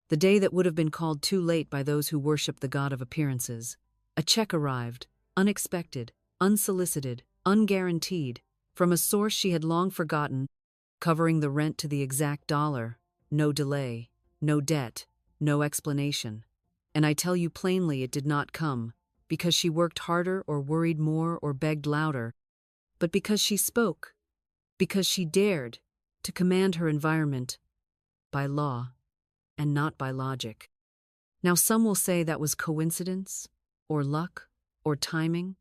A: the day that would have been called too late by those who worship the God of appearances, a check arrived, unexpected, unsolicited, unguaranteed, from a source she had long forgotten, covering the rent to the exact dollar, no delay, no debt, no explanation. And I tell you plainly, it did not come because she worked harder or worried more or begged louder, but because she spoke, because she dared to command her environment by law and not by logic. Now some will say that was coincidence, or luck, or timing,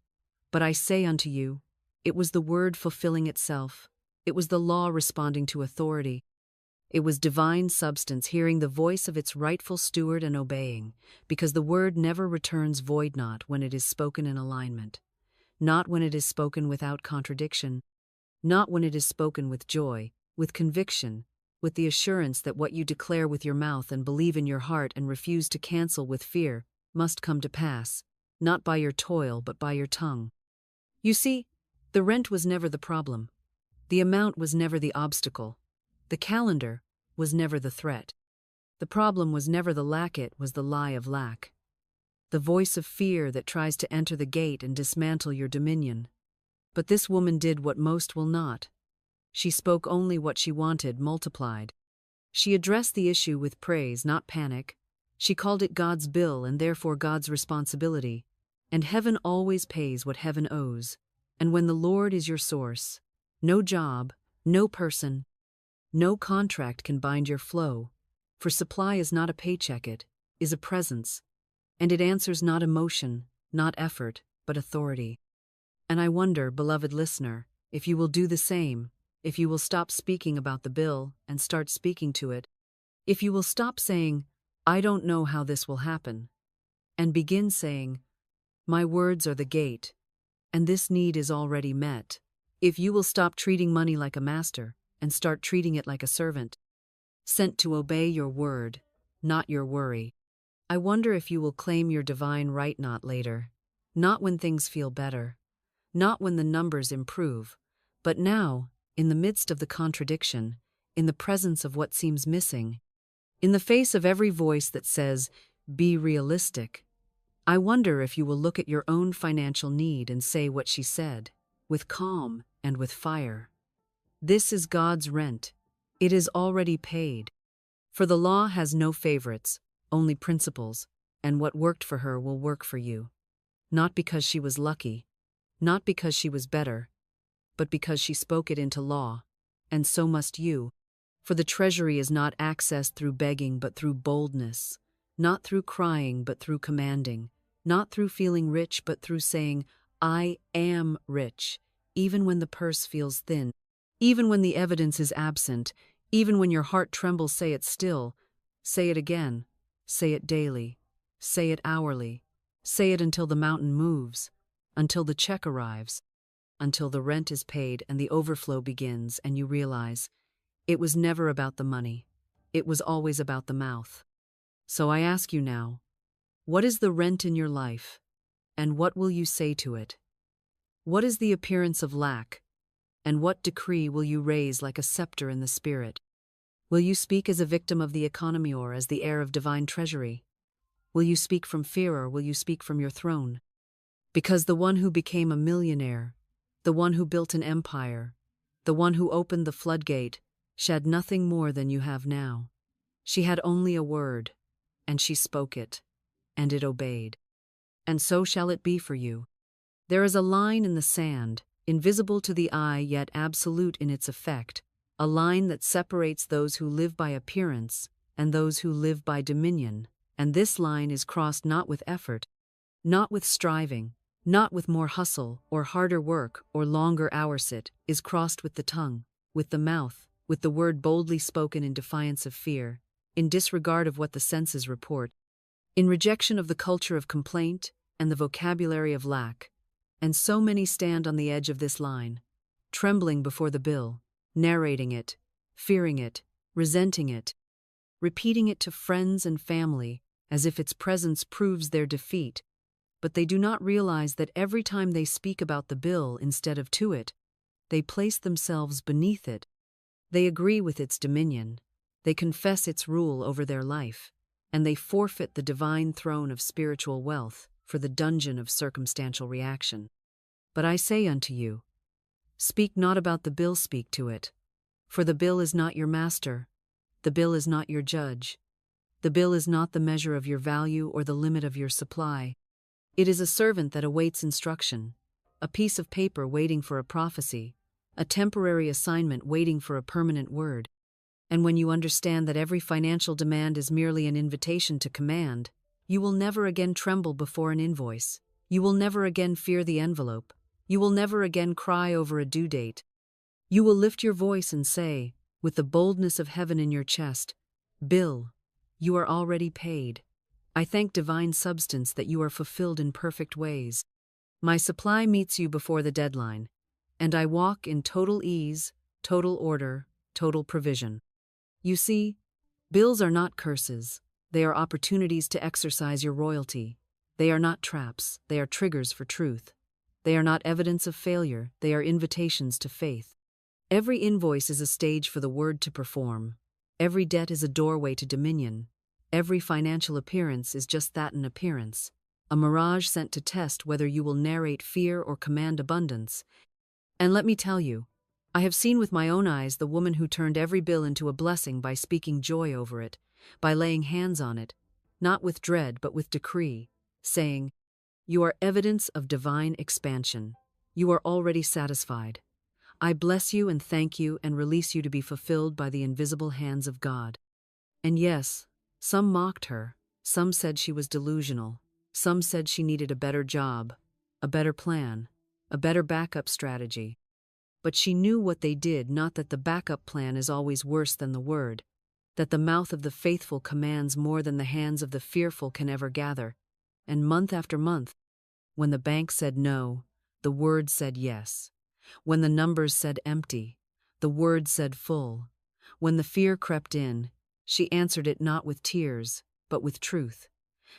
A: but I say unto you, it was the word fulfilling itself. It was the law responding to authority. It was divine substance hearing the voice of its rightful steward and obeying, because the word never returns void, not when it is spoken in alignment, not when it is spoken without contradiction, not when it is spoken with joy, with conviction, with the assurance that what you declare with your mouth and believe in your heart and refuse to cancel with fear must come to pass, not by your toil but by your tongue. You see, the rent was never the problem. The amount was never the obstacle. The calendar was never the threat. The problem was never the lack, it was the lie of lack. The voice of fear that tries to enter the gate and dismantle your dominion. But this woman did what most will not. She spoke only what she wanted, multiplied. She addressed the issue with praise, not panic. She called it God's bill and therefore God's responsibility. And heaven always pays what heaven owes. And when the Lord is your source, no job, no person, no contract can bind your flow. For supply is not a paycheck, it is a presence. And it answers not emotion, not effort, but authority. And I wonder, beloved listener, if you will do the same, if you will stop speaking about the bill and start speaking to it, if you will stop saying, "I don't know how this will happen," and begin saying, "My words are the gate, and this need is already met." If you will stop treating money like a master and start treating it like a servant, sent to obey your word, not your worry, I wonder if you will claim your divine right, not later, not when things feel better, not when the numbers improve, but now, in the midst of the contradiction, in the presence of what seems missing, in the face of every voice that says, "Be realistic." I wonder if you will look at your own financial need and say what she said, with calm and with fire. This is God's rent. It is already paid. For the law has no favorites, only principles, and what worked for her will work for you. Not because she was lucky, not because she was better, but because she spoke it into law, and so must you. For the treasury is not accessed through begging but through boldness, not through crying but through commanding, not through feeling rich but through saying, "I am rich," even when the purse feels thin, even when the evidence is absent, Even when your heart trembles, say it still. Say it again. Say it daily. Say it hourly. Say it until the mountain moves, until the check arrives, until the rent is paid and the overflow begins and you realize it was never about the money. It was always about the mouth. So I ask you now, what is the rent in your life, and what will you say to it? What is the appearance of lack, and what decree will you raise like a scepter in the spirit? Will you speak as a victim of the economy or as the heir of divine treasury? Will you speak from fear or will you speak from your throne? Because the one who became a millionaire, the one who built an empire, the one who opened the floodgate, she had nothing more than you have now. She had only a word, and she spoke it, and it obeyed. And so shall it be for you. There is a line in the sand, invisible to the eye yet absolute in its effect, a line that separates those who live by appearance and those who live by dominion, and this line is crossed not with effort, not with striving, not with more hustle or harder work or longer hours. It is crossed with the tongue, with the mouth, with the word boldly spoken in defiance of fear, in disregard of what the senses report, in rejection of the culture of complaint and the vocabulary of lack. And so many stand on the edge of this line, trembling before the bill, narrating it, fearing it, resenting it, repeating it to friends and family as if its presence proves their defeat, but they do not realize that every time they speak about the bill instead of to it, they place themselves beneath it. They agree with its dominion, they confess its rule over their life, and they forfeit the divine throne of spiritual wealth for the dungeon of circumstantial reaction. But I say unto you, speak not about the bill, speak to it. For the bill is not your master, the bill is not your judge, the bill is not the measure of your value or the limit of your supply. It is a servant that awaits instruction, a piece of paper waiting for a prophecy, a temporary assignment waiting for a permanent word. And when you understand that every financial demand is merely an invitation to command, you will never again tremble before an invoice. You will never again fear the envelope. You will never again cry over a due date. You will lift your voice and say, with the boldness of heaven in your chest, "Bill, you are already paid. I thank divine substance that you are fulfilled in perfect ways. My supply meets you before the deadline, and I walk in total ease, total order, total provision." You see, bills are not curses. They are opportunities to exercise your royalty. They are not traps. They are triggers for truth. They are not evidence of failure. They are invitations to faith. Every invoice is a stage for the word to perform. Every debt is a doorway to dominion. Every financial appearance is just that, an appearance, a mirage sent to test whether you will narrate fear or command abundance. And let me tell you, I have seen with my own eyes the woman who turned every bill into a blessing by speaking joy over it, by laying hands on it, not with dread but with decree, saying, "You are evidence of divine expansion. You are already satisfied. I bless you and thank you and release you to be fulfilled by the invisible hands of God." And yes, some mocked her, some said she was delusional, some said she needed a better job, a better plan, a better backup strategy. But she knew what they did, not that the backup plan is always worse than the word, that the mouth of the faithful commands more than the hands of the fearful can ever gather. And month after month, when the bank said no, the word said yes. When the numbers said empty, the word said full. When the fear crept in, she answered it not with tears, but with truth.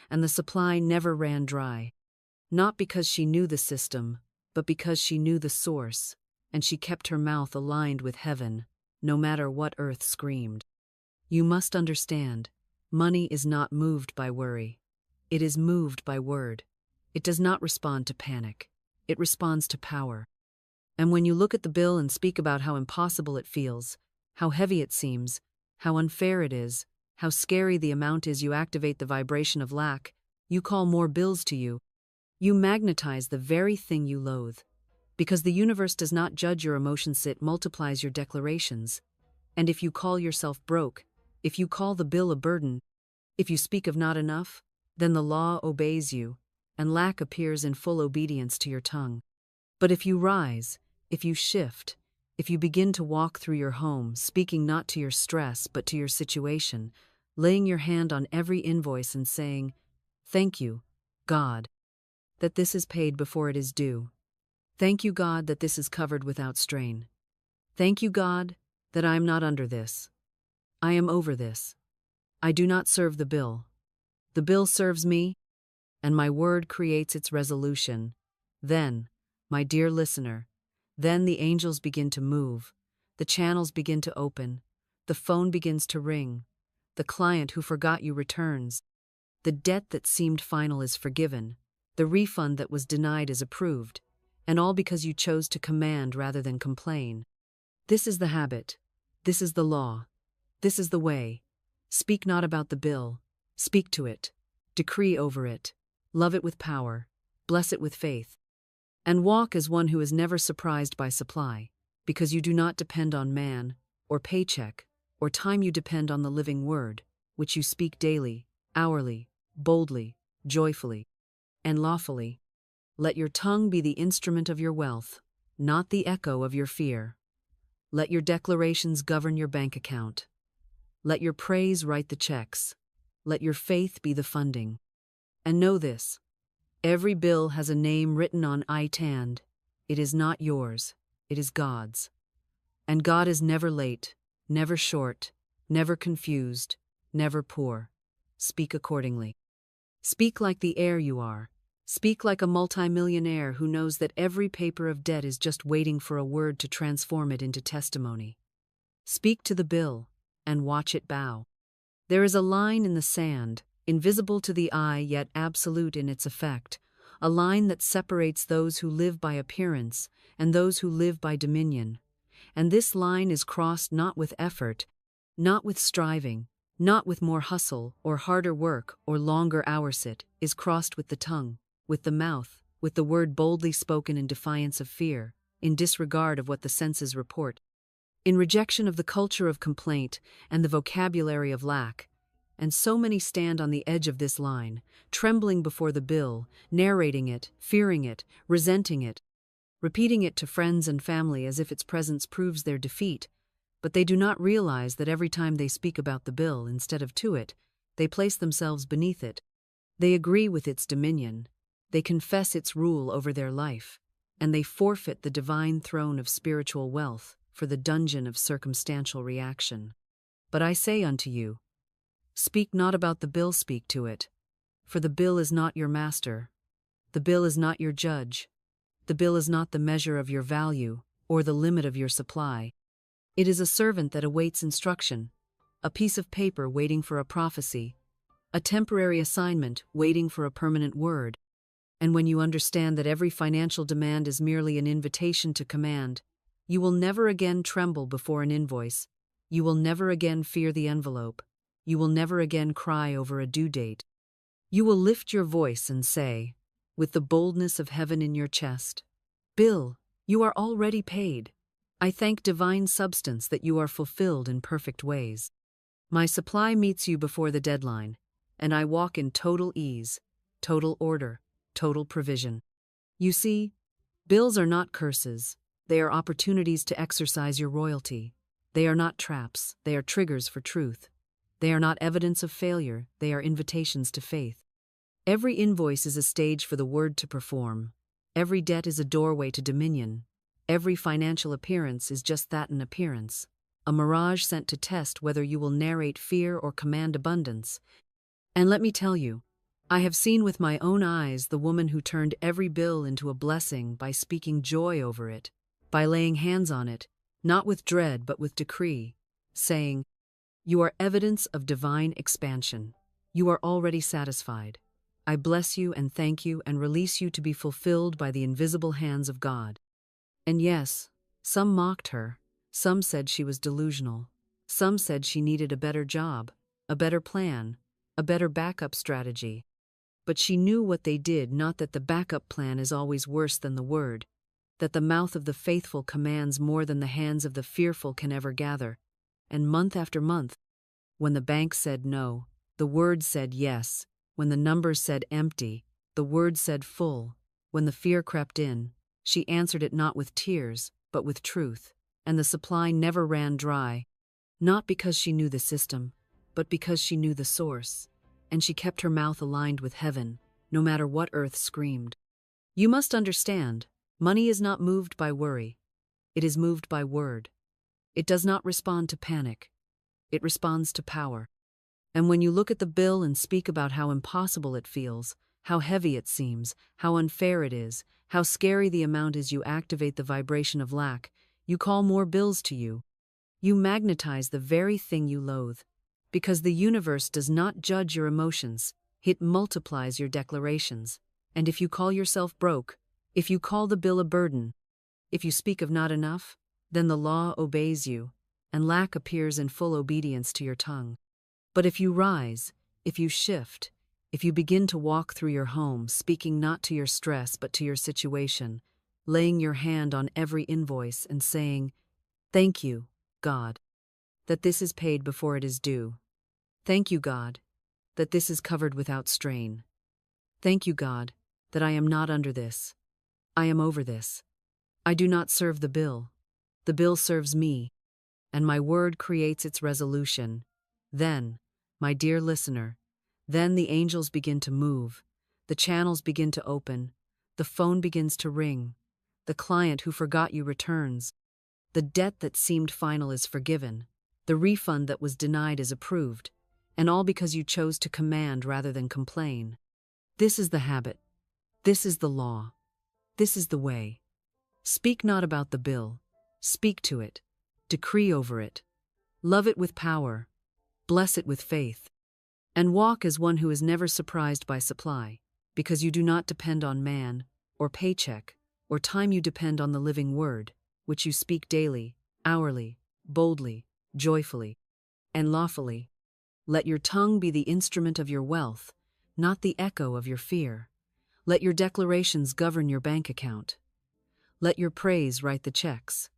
A: And the supply never ran dry, not because she knew the system, but because she knew the source, and she kept her mouth aligned with heaven, no matter what earth screamed. You must understand, money is not moved by worry. It is moved by word. It does not respond to panic. It responds to power. And when you look at the bill and speak about how impossible it feels, how heavy it seems, how unfair it is, how scary the amount is, you activate the vibration of lack, you call more bills to you. You magnetize the very thing you loathe. Because the universe does not judge your emotions, it multiplies your declarations. And if you call yourself broke, if you call the bill a burden, if you speak of not enough, then the law obeys you, and lack appears in full obedience to your tongue. But if you rise, if you shift, If you begin to walk through your home, speaking not to your stress but to your situation, laying your hand on every invoice and saying, "Thank you, God, that this is paid before it is due. Thank you, God, that this is covered without strain. Thank you, God, that I am not under this. I am over this. I do not serve the bill. The bill serves me, and my word creates its resolution." Then, my dear listener, then the angels begin to move, the channels begin to open, the phone begins to ring, the client who forgot you returns, the debt that seemed final is forgiven, the refund that was denied is approved, and all because you chose to command rather than complain. This is the habit. This is the law. This is the way. Speak not about the bill. Speak to it. Decree over it. Love it with power. Bless it with faith. And walk as one who is never surprised by supply, because you do not depend on man, or paycheck, or time. You depend on the living word, which you speak daily, hourly, boldly, joyfully, and lawfully. Let your tongue be the instrument of your wealth, not the echo of your fear. Let your declarations govern your bank account. Let your praise write the checks. Let your faith be the funding. And know this: every bill has a name written on it, and it is not yours, it is God's. And God is never late, never short, never confused, never poor. Speak accordingly. Speak like the air you are. Speak like a multi-millionaire who knows that every paper of debt is just waiting for a word to transform it into testimony. Speak to the bill, and watch it bow. There is a line in the sand, invisible to the eye yet absolute in its effect, a line that separates those who live by appearance and those who live by dominion. And this line is crossed not with effort, not with striving, not with more hustle or harder work or longer hours. It is crossed with the tongue, with the mouth, with the word boldly spoken in defiance of fear, in disregard of what the senses report, in rejection of the culture of complaint and the vocabulary of lack. And so many stand on the edge of this line, trembling before the bill, narrating it, fearing it, resenting it, repeating it to friends and family as if its presence proves their defeat. But they do not realize that every time they speak about the bill instead of to it, they place themselves beneath it. They agree with its dominion. They confess its rule over their life, and they forfeit the divine throne of spiritual wealth for the dungeon of circumstantial reaction. But I say unto you, speak not about the bill, speak to it. For the bill is not your master. The bill is not your judge. The bill is not the measure of your value or the limit of your supply. It is a servant that awaits instruction, a piece of paper waiting for a prophecy, a temporary assignment waiting for a permanent word. And when you understand that every financial demand is merely an invitation to command, you will never again tremble before an invoice. You will never again fear the envelope. You will never again cry over a due date. You will lift your voice and say, with the boldness of heaven in your chest, "Bill, you are already paid. I thank divine substance that you are fulfilled in perfect ways. My supply meets you before the deadline, and I walk in total ease, total order, total provision." You see, bills are not curses. They are opportunities to exercise your royalty. They are not traps. They are triggers for truth. They are not evidence of failure. They are invitations to faith. Every invoice is a stage for the word to perform. Every debt is a doorway to dominion. Every financial appearance is just that, an appearance, a mirage sent to test whether you will narrate fear or command abundance. And let me tell you, I have seen with my own eyes the woman who turned every bill into a blessing by speaking joy over it, by laying hands on it, not with dread but with decree, saying, "You are evidence of divine expansion. You are already satisfied. I bless you and thank you and release you to be fulfilled by the invisible hands of God." And yes, some mocked her. Some said she was delusional. Some said she needed a better job, a better plan, a better backup strategy. But she knew what they did, not that the backup plan is always worse than the word, that the mouth of the faithful commands more than the hands of the fearful can ever gather. And month after month, when the bank said no, the word said yes. When the numbers said empty, the word said full. When the fear crept in, she answered it not with tears, but with truth. and the supply never ran dry, not because she knew the system, but because she knew the source, and she kept her mouth aligned with heaven, no matter what earth screamed. You must understand, money is not moved by worry. It is moved by word. It does not respond to panic. It responds to power. And when you look at the bill and speak about how impossible it feels, how heavy it seems, how unfair it is, how scary the amount is, you activate the vibration of lack. You call more bills to you. You magnetize the very thing you loathe. Because the universe does not judge your emotions, it multiplies your declarations. And if you call yourself broke, if you call the bill a burden, if you speak of not enough, then the law obeys you, and lack appears in full obedience to your tongue. But if you rise, if you shift, if you begin to walk through your home, speaking not to your stress but to your situation, laying your hand on every invoice and saying, "Thank you, God, that this is paid before it is due. Thank you, God, that this is covered without strain. Thank you, God, that I am not under this. I am over this. I do not serve the bill. The bill serves me, and my word creates its resolution. Then, my dear listener, then the angels begin to move, the channels begin to open, the phone begins to ring, the client who forgot you returns, the debt that seemed final is forgiven, the refund that was denied is approved, and all because you chose to command rather than complain. This is the habit. This is the law. This is the way. Speak not about the bill. Speak to it. Decree over it. Love it with power. Bless it with faith. And walk as one who is never surprised by supply, because you do not depend on man, or paycheck, or time. You depend on the living word, which you speak daily, hourly, boldly, joyfully, and lawfully. Let your tongue be the instrument of your wealth, not the echo of your fear. Let your declarations govern your bank account. Let your praise write the checks.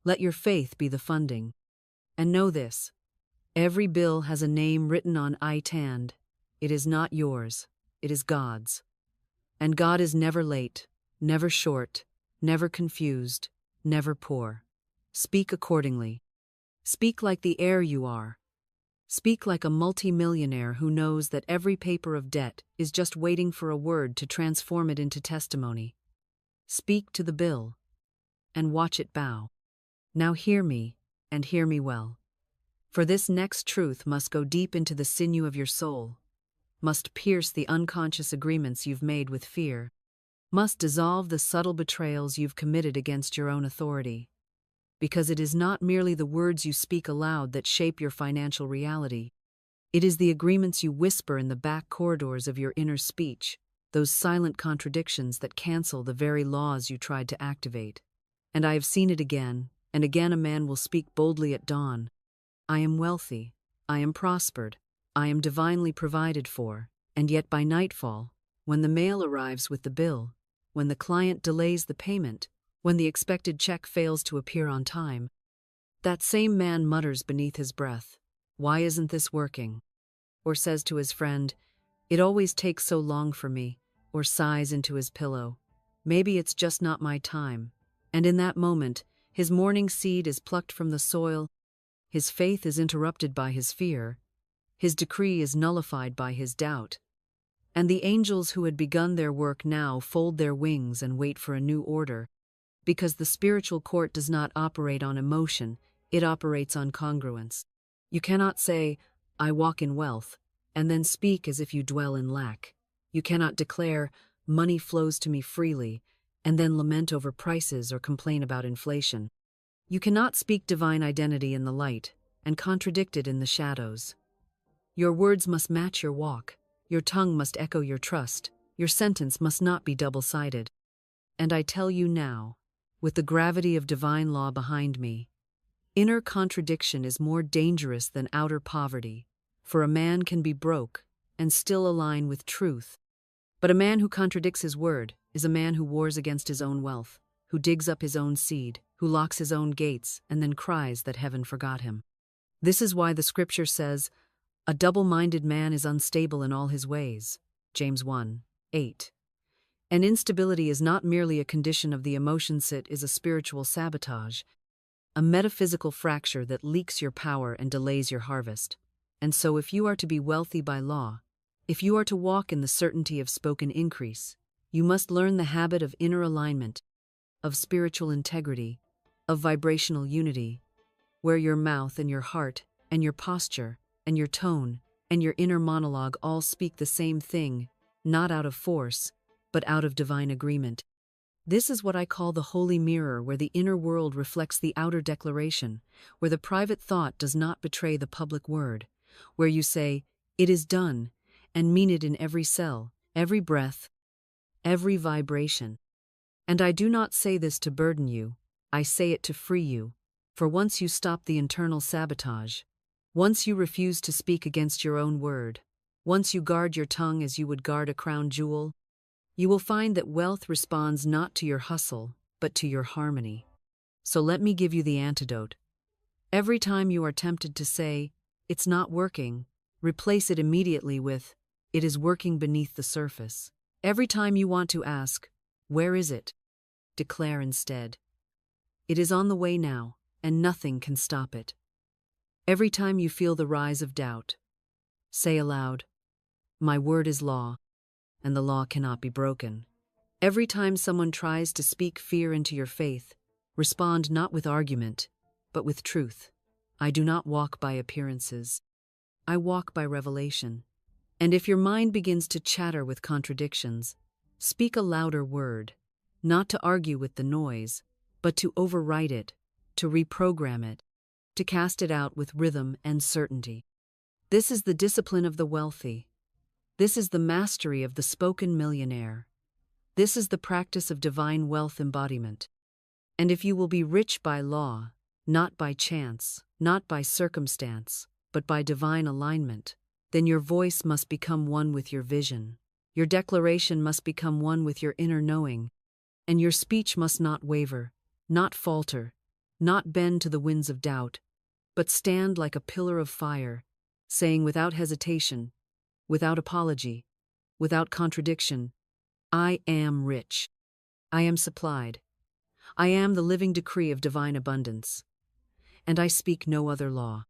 A: Let your faith be the funding. And know this, every bill has a name written on it, and it is not yours, it is God's. And God is never late, never short, never confused, never poor. Speak accordingly. Speak like the air you are. Speak like a multi-millionaire who knows that every paper of debt is just waiting for a word to transform it into testimony. Speak to the bill, and watch it bow. Now hear me, and hear me well. For this next truth must go deep into the sinew of your soul, must pierce the unconscious agreements you've made with fear, must dissolve the subtle betrayals you've committed against your own authority. Because it is not merely the words you speak aloud that shape your financial reality. It is the agreements you whisper in the back corridors of your inner speech, those silent contradictions that cancel the very laws you tried to activate. And I have seen it again, and again. A man will speak boldly at dawn, "I am wealthy, I am prospered, I am divinely provided for," and yet by nightfall, when the mail arrives with the bill, when the client delays the payment, when the expected check fails to appear on time, that same man mutters beneath his breath, "Why isn't this working?" Or says to his friend, "It always takes so long for me," or sighs into his pillow, "Maybe it's just not my time." And in that moment, his morning seed is plucked from the soil, his faith is interrupted by his fear, his decree is nullified by his doubt, and the angels who had begun their work now fold their wings and wait for a new order. Because the spiritual court does not operate on emotion, it operates on congruence. You cannot say, "I walk in wealth," and then speak as if you dwell in lack. You cannot declare, "Money flows to me freely," and then lament over prices or complain about inflation. You cannot speak divine identity in the light and contradict it in the shadows. Your words must match your walk, your tongue must echo your trust, your sentence must not be double-sided. And I tell you now, with the gravity of divine law behind me, inner contradiction is more dangerous than outer poverty, for a man can be broke and still align with truth. But a man who contradicts his word is a man who wars against his own wealth, who digs up his own seed, who locks his own gates, and then cries that heaven forgot him. This is why the scripture says, "A double-minded man is unstable in all his ways." James 1:8. And instability is not merely a condition of the emotions, it is a spiritual sabotage. a metaphysical fracture that leaks your power and delays your harvest. And so if you are to be wealthy by law, if you are to walk in the certainty of spoken increase, you must learn the habit of inner alignment, of spiritual integrity, of vibrational unity, where your mouth and your heart and your posture and your tone and your inner monologue all speak the same thing, not out of force, but out of divine agreement. This is what I call the holy mirror, where the inner world reflects the outer declaration, where the private thought does not betray the public word, where you say, "It is done," and mean it in every cell, every breath, every vibration. And I do not say this to burden you, I say it to free you, for once you stop the internal sabotage, once you refuse to speak against your own word, once you guard your tongue as you would guard a crown jewel, you will find that wealth responds not to your hustle, but to your harmony. So let me give you the antidote. Every time you are tempted to say, "It's not working," replace it immediately with, "It is working beneath the surface." Every time you want to ask, "Where is it?" declare instead, "It is on the way now, and nothing can stop it." Every time you feel the rise of doubt, say aloud, "My word is law, and the law cannot be broken." Every time someone tries to speak fear into your faith, respond not with argument, but with truth. I do not walk by appearances. I walk by revelation. And if your mind begins to chatter with contradictions, speak a louder word, not to argue with the noise, but to overwrite it, to reprogram it, to cast it out with rhythm and certainty. This is the discipline of the wealthy. This is the mastery of the spoken millionaire. This is the practice of divine wealth embodiment. And if you will be rich by law, not by chance, not by circumstance, but by divine alignment, then your voice must become one with your vision. Your declaration must become one with your inner knowing, and your speech must not waver, not falter, not bend to the winds of doubt, but stand like a pillar of fire, saying without hesitation, without apology, without contradiction, "I am rich. I am supplied. I am the living decree of divine abundance. And I speak no other law."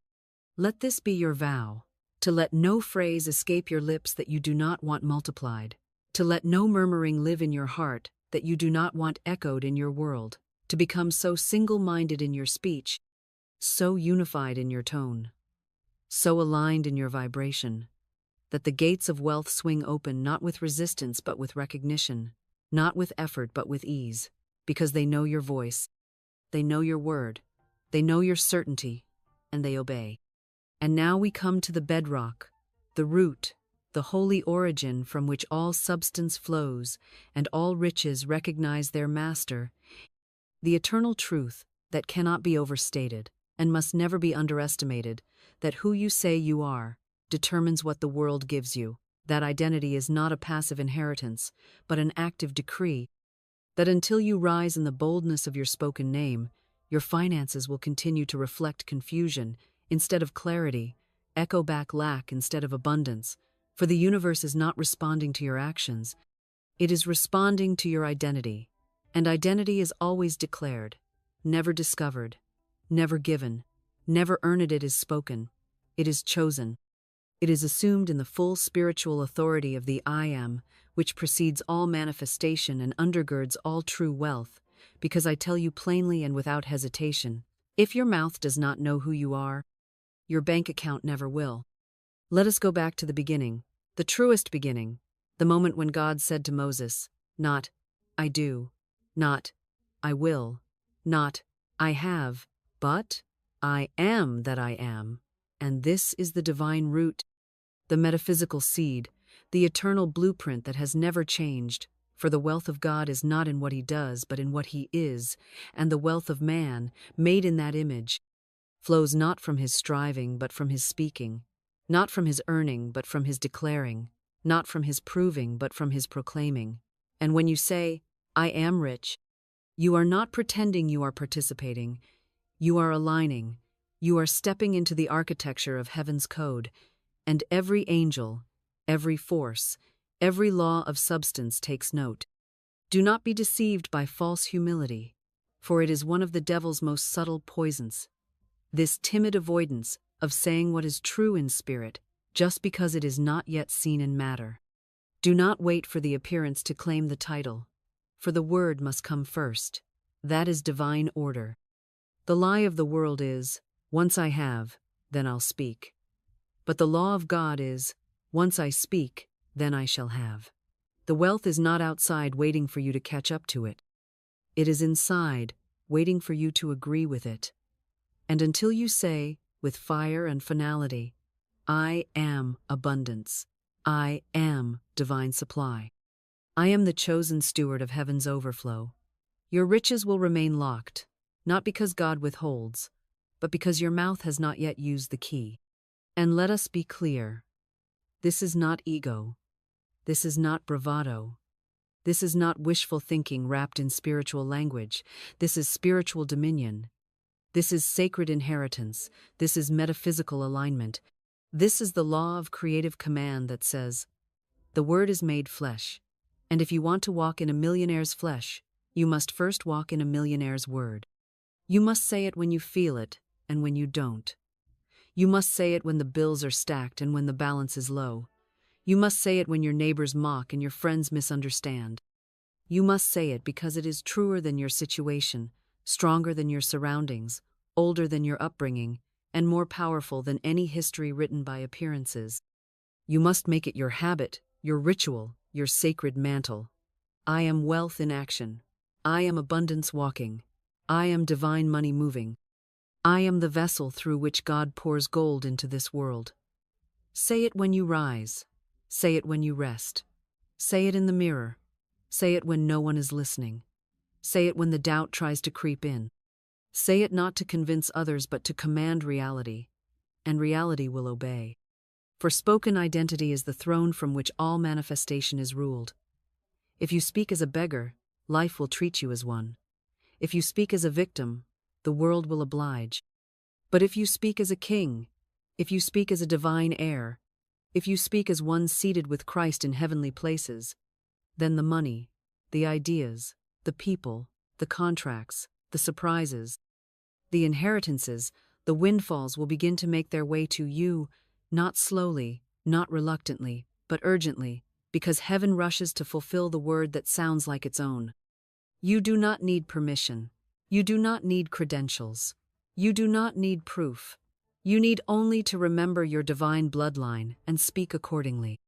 A: Let this be your vow, to let no phrase escape your lips that you do not want multiplied, to let no murmuring live in your heart that you do not want echoed in your world, to become so single-minded in your speech, so unified in your tone, so aligned in your vibration, that the gates of wealth swing open not with resistance but with recognition, not with effort but with ease, because they know your voice, they know your word, they know your certainty, and they obey. And now we come to the bedrock, the root, the holy origin from which all substance flows and all riches recognize their master, the eternal truth that cannot be overstated and must never be underestimated, that who you say you are determines what the world gives you. That identity is not a passive inheritance, but an active decree, that until you rise in the boldness of your spoken name, your finances will continue to reflect confusion instead of clarity, echo back lack instead of abundance, for the universe is not responding to your actions, it is responding to your identity, and identity is always declared, never discovered, never given, never earned. It is spoken, it is chosen. It is assumed in the full spiritual authority of the I Am, which precedes all manifestation and undergirds all true wealth, because I tell you plainly and without hesitation, if your mouth does not know who you are, your bank account never will. Let us go back to the beginning, the truest beginning, the moment when God said to Moses, not, "I do," not, "I will," not, "I have," but, "I am that I am." And this is the divine root, the metaphysical seed, the eternal blueprint that has never changed, for the wealth of God is not in what he does, but in what he is, and the wealth of man, made in that image, flows not from his striving, but from his speaking, not from his earning, but from his declaring, not from his proving, but from his proclaiming. And when you say, "I am rich," you are not pretending you are participating, you are aligning, you are stepping into the architecture of heaven's code, and every angel, every force, every law of substance takes note. Do not be deceived by false humility, for it is one of the devil's most subtle poisons. This timid avoidance of saying what is true in spirit, just because it is not yet seen in matter. Do not wait for the appearance to claim the title, for the word must come first. That is divine order. The lie of the world is, once I have, then I'll speak. But the law of God is, once I speak, then I shall have. The wealth is not outside waiting for you to catch up to it. It is inside, waiting for you to agree with it. And until you say, with fire and finality, I am abundance. I am divine supply. I am the chosen steward of heaven's overflow. Your riches will remain locked, not because God withholds, but because your mouth has not yet used the key. And let us be clear. This is not ego. This is not bravado. This is not wishful thinking wrapped in spiritual language. This is spiritual dominion. This is sacred inheritance. This is metaphysical alignment. This is the law of creative command that says, the word is made flesh. And if you want to walk in a millionaire's flesh, you must first walk in a millionaire's word. You must say it when you feel it and when you don't. You must say it when the bills are stacked and when the balance is low. You must say it when your neighbors mock and your friends misunderstand. You must say it because it is truer than your situation, stronger than your surroundings, older than your upbringing, and more powerful than any history written by appearances. You must make it your habit, your ritual, your sacred mantle. I am wealth in action. I am abundance walking. I am divine money moving. I am the vessel through which God pours gold into this world. Say it when you rise. Say it when you rest. Say it in the mirror. Say it when no one is listening. Say it when the doubt tries to creep in. Say it not to convince others but to command reality, and reality will obey. For spoken identity is the throne from which all manifestation is ruled. If you speak as a beggar, life will treat you as one. If you speak as a victim, the world will oblige. But if you speak as a king, if you speak as a divine heir, if you speak as one seated with Christ in heavenly places, then the money, the ideas, the people, the contracts, the surprises, the inheritances, the windfalls will begin to make their way to you, not slowly, not reluctantly, but urgently, because heaven rushes to fulfill the word that sounds like its own. You do not need permission. You do not need credentials. You do not need proof. You need only to remember your divine bloodline and speak accordingly.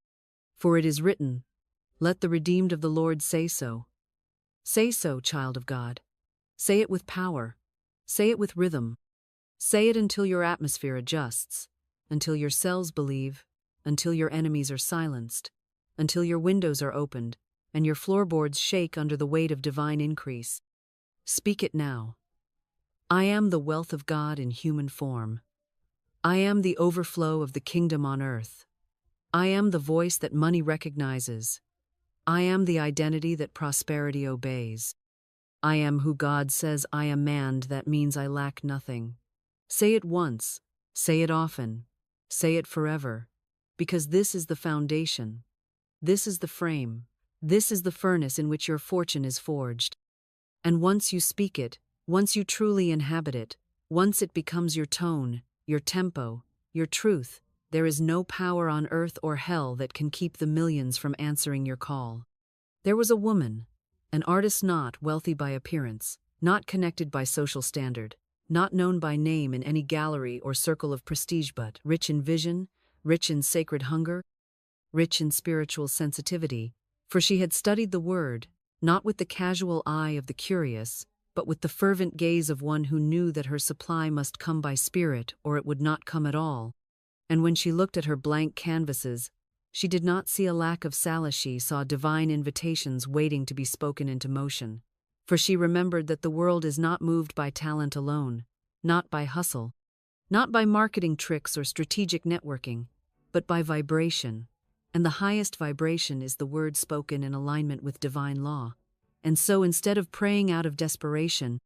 A: For it is written, let the redeemed of the Lord say so. Say so, child of God. Say it with power. Say it with rhythm. Say it until your atmosphere adjusts, until your cells believe, until your enemies are silenced, until your windows are opened, and your floorboards shake under the weight of divine increase. Speak it now. I am the wealth of God in human form. I am the overflow of the kingdom on earth. I am the voice that money recognizes. I am the identity that prosperity obeys. I am who God says I am, and that means I lack nothing. Say it once, say it often, say it forever, because this is the foundation. This is the frame. This is the furnace in which your fortune is forged. And once you speak it, once you truly inhabit it, once it becomes your tone, your tempo, your truth, there is no power on earth or hell that can keep the millions from answering your call. There was a woman, an artist not wealthy by appearance, not connected by social standard, not known by name in any gallery or circle of prestige, but rich in vision, rich in sacred hunger, rich in spiritual sensitivity, for she had studied the word, not with the casual eye of the curious, but with the fervent gaze of one who knew that her supply must come by spirit or it would not come at all. And when she looked at her blank canvases, she did not see a lack of solace, she saw divine invitations waiting to be spoken into motion. For she remembered that the world is not moved by talent alone, not by hustle, not by marketing tricks or strategic networking, but by vibration. And the highest vibration is the word spoken in alignment with divine law. And so instead of praying out of desperation,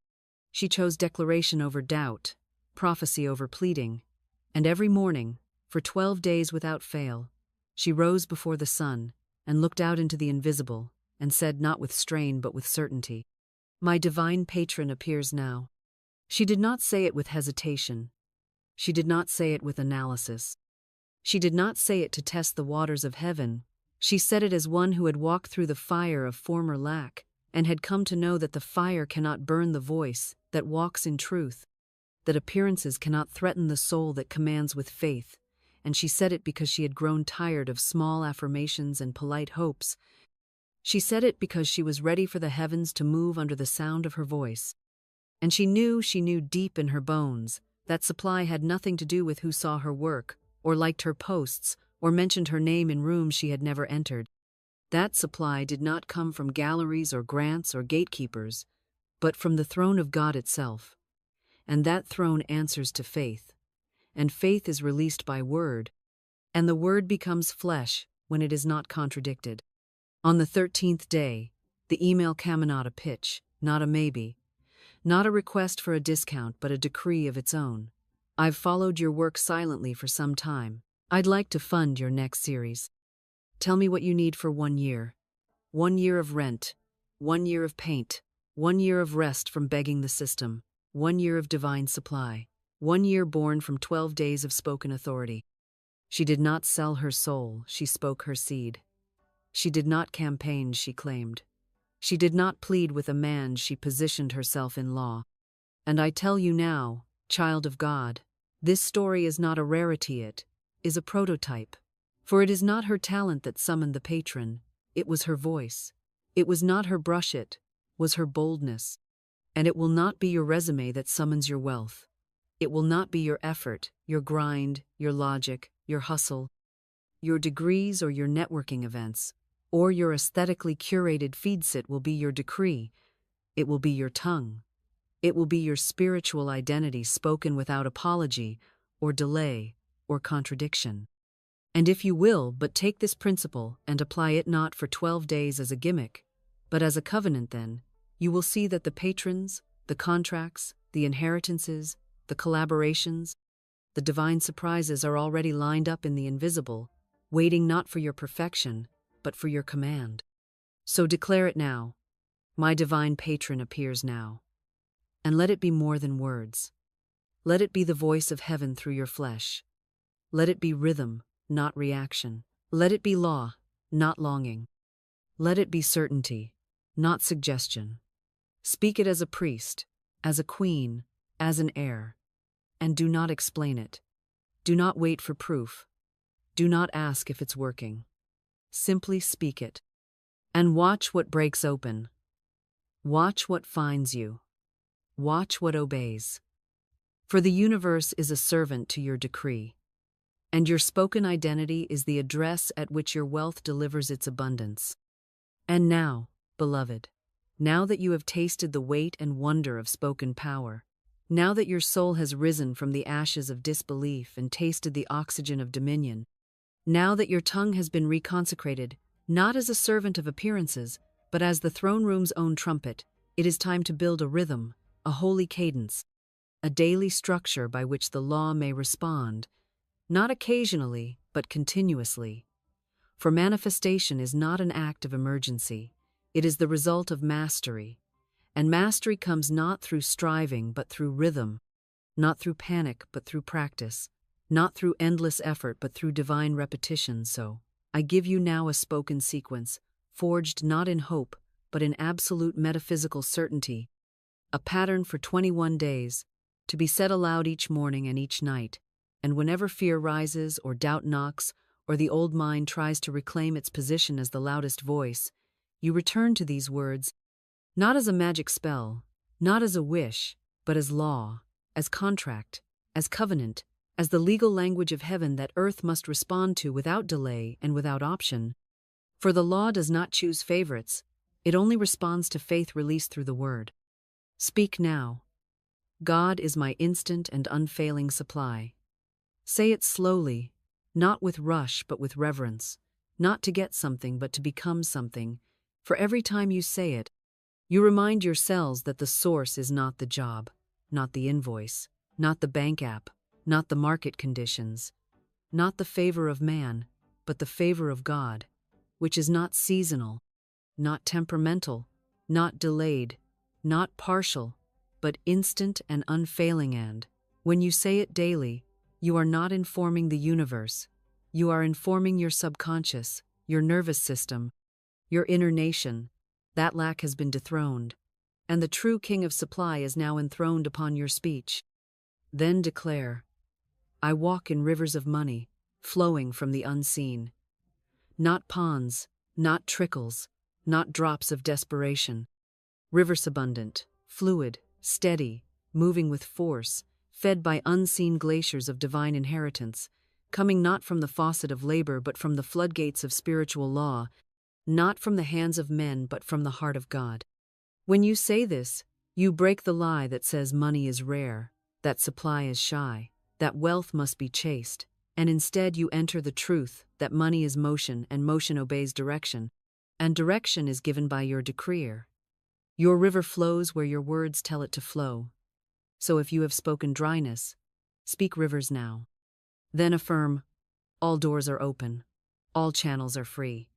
A: she chose declaration over doubt, prophecy over pleading. And every morning, for 12 days without fail, she rose before the sun and looked out into the invisible and said not with strain but with certainty, My divine patron appears now. She did not say it with hesitation. She did not say it with analysis. She did not say it to test the waters of heaven. She said it as one who had walked through the fire of former lack and had come to know that the fire cannot burn the voice that walks in truth, that appearances cannot threaten the soul that commands with faith, and she said it because she had grown tired of small affirmations and polite hopes. She said it because she was ready for the heavens to move under the sound of her voice. And she knew deep in her bones that supply had nothing to do with who saw her work, or liked her posts, or mentioned her name in rooms she had never entered. That supply did not come from galleries or grants or gatekeepers, but from the throne of God itself. And that throne answers to faith, and faith is released by word, and the word becomes flesh when it is not contradicted. On the 13th day, the email came, not a pitch, not a maybe, not a request for a discount, but a decree of its own. I've followed your work silently for some time. I'd like to fund your next series. Tell me what you need for 1 year. 1 year of rent, 1 year of paint, 1 year of rest from begging the system, 1 year of divine supply, 1 year born from 12 days of spoken authority. She did not sell her soul, she spoke her seed. She did not campaign, she claimed. She did not plead with a man, she positioned herself in law. And I tell you now, child of God, this story is not a rarity, it is a prototype. For it is not her talent that summoned the patron, it was her voice. It was not her brush, it was her boldness. And it will not be your resume that summons your wealth. It will not be your effort, your grind, your logic, your hustle, your degrees or your networking events, or your aesthetically curated feedsit will be your decree. It will be your tongue. It will be your spiritual identity spoken without apology or delay or contradiction. And if you will but take this principle and apply it not for 12 days as a gimmick, but as a covenant, then you will see that the patrons, the contracts, the inheritances, the collaborations, the divine surprises are already lined up in the invisible, waiting not for your perfection, but for your command. So declare it now. My divine patron appears now. And let it be more than words. Let it be the voice of heaven through your flesh. Let it be rhythm, not reaction. Let it be law, not longing. Let it be certainty, not suggestion. Speak it as a priest, as a queen, as an heir. And do not explain it. Do not wait for proof. Do not ask if it's working. Simply speak it. And watch what breaks open. Watch what finds you. Watch what obeys. For the universe is a servant to your decree. And your spoken identity is the address at which your wealth delivers its abundance. And now, beloved, now that you have tasted the weight and wonder of spoken power, now that your soul has risen from the ashes of disbelief and tasted the oxygen of dominion, now that your tongue has been reconsecrated, not as a servant of appearances, but as the throne room's own trumpet, it is time to build a rhythm, a holy cadence, a daily structure by which the law may respond, not occasionally, but continuously. For manifestation is not an act of emergency, it is the result of mastery. And mastery comes not through striving, but through rhythm, not through panic, but through practice, not through endless effort, but through divine repetition. So, I give you now a spoken sequence, forged not in hope, but in absolute metaphysical certainty, a pattern for 21 days, to be said aloud each morning and each night, and whenever fear rises or doubt knocks, or the old mind tries to reclaim its position as the loudest voice, you return to these words, not as a magic spell, not as a wish, but as law, as contract, as covenant, as the legal language of heaven that earth must respond to without delay and without option. For the law does not choose favorites, it only responds to faith released through the word. Speak now. God is my instant and unfailing supply. Say it slowly, not with rush but with reverence, not to get something but to become something, for every time you say it, you remind your cells that the source is not the job, not the invoice, not the bank app, not the market conditions, not the favor of man, but the favor of God, which is not seasonal, not temperamental, not delayed, not partial, but instant and unfailing. And when you say it daily, you are not informing the universe. You are informing your subconscious, your nervous system, your inner nation. That lack has been dethroned, and the true king of supply is now enthroned upon your speech. Then declare, I walk in rivers of money, flowing from the unseen. Not ponds, not trickles, not drops of desperation. Rivers abundant, fluid, steady, moving with force, fed by unseen glaciers of divine inheritance, coming not from the faucet of labor but from the floodgates of spiritual law, not from the hands of men but from the heart of God. When you say this, you break the lie that says money is rare, that supply is shy, that wealth must be chased, and instead you enter the truth that money is motion and motion obeys direction, and direction is given by your decreer. Your river flows where your words tell it to flow. So if you have spoken dryness, speak rivers now. Then affirm, all doors are open, all channels are free.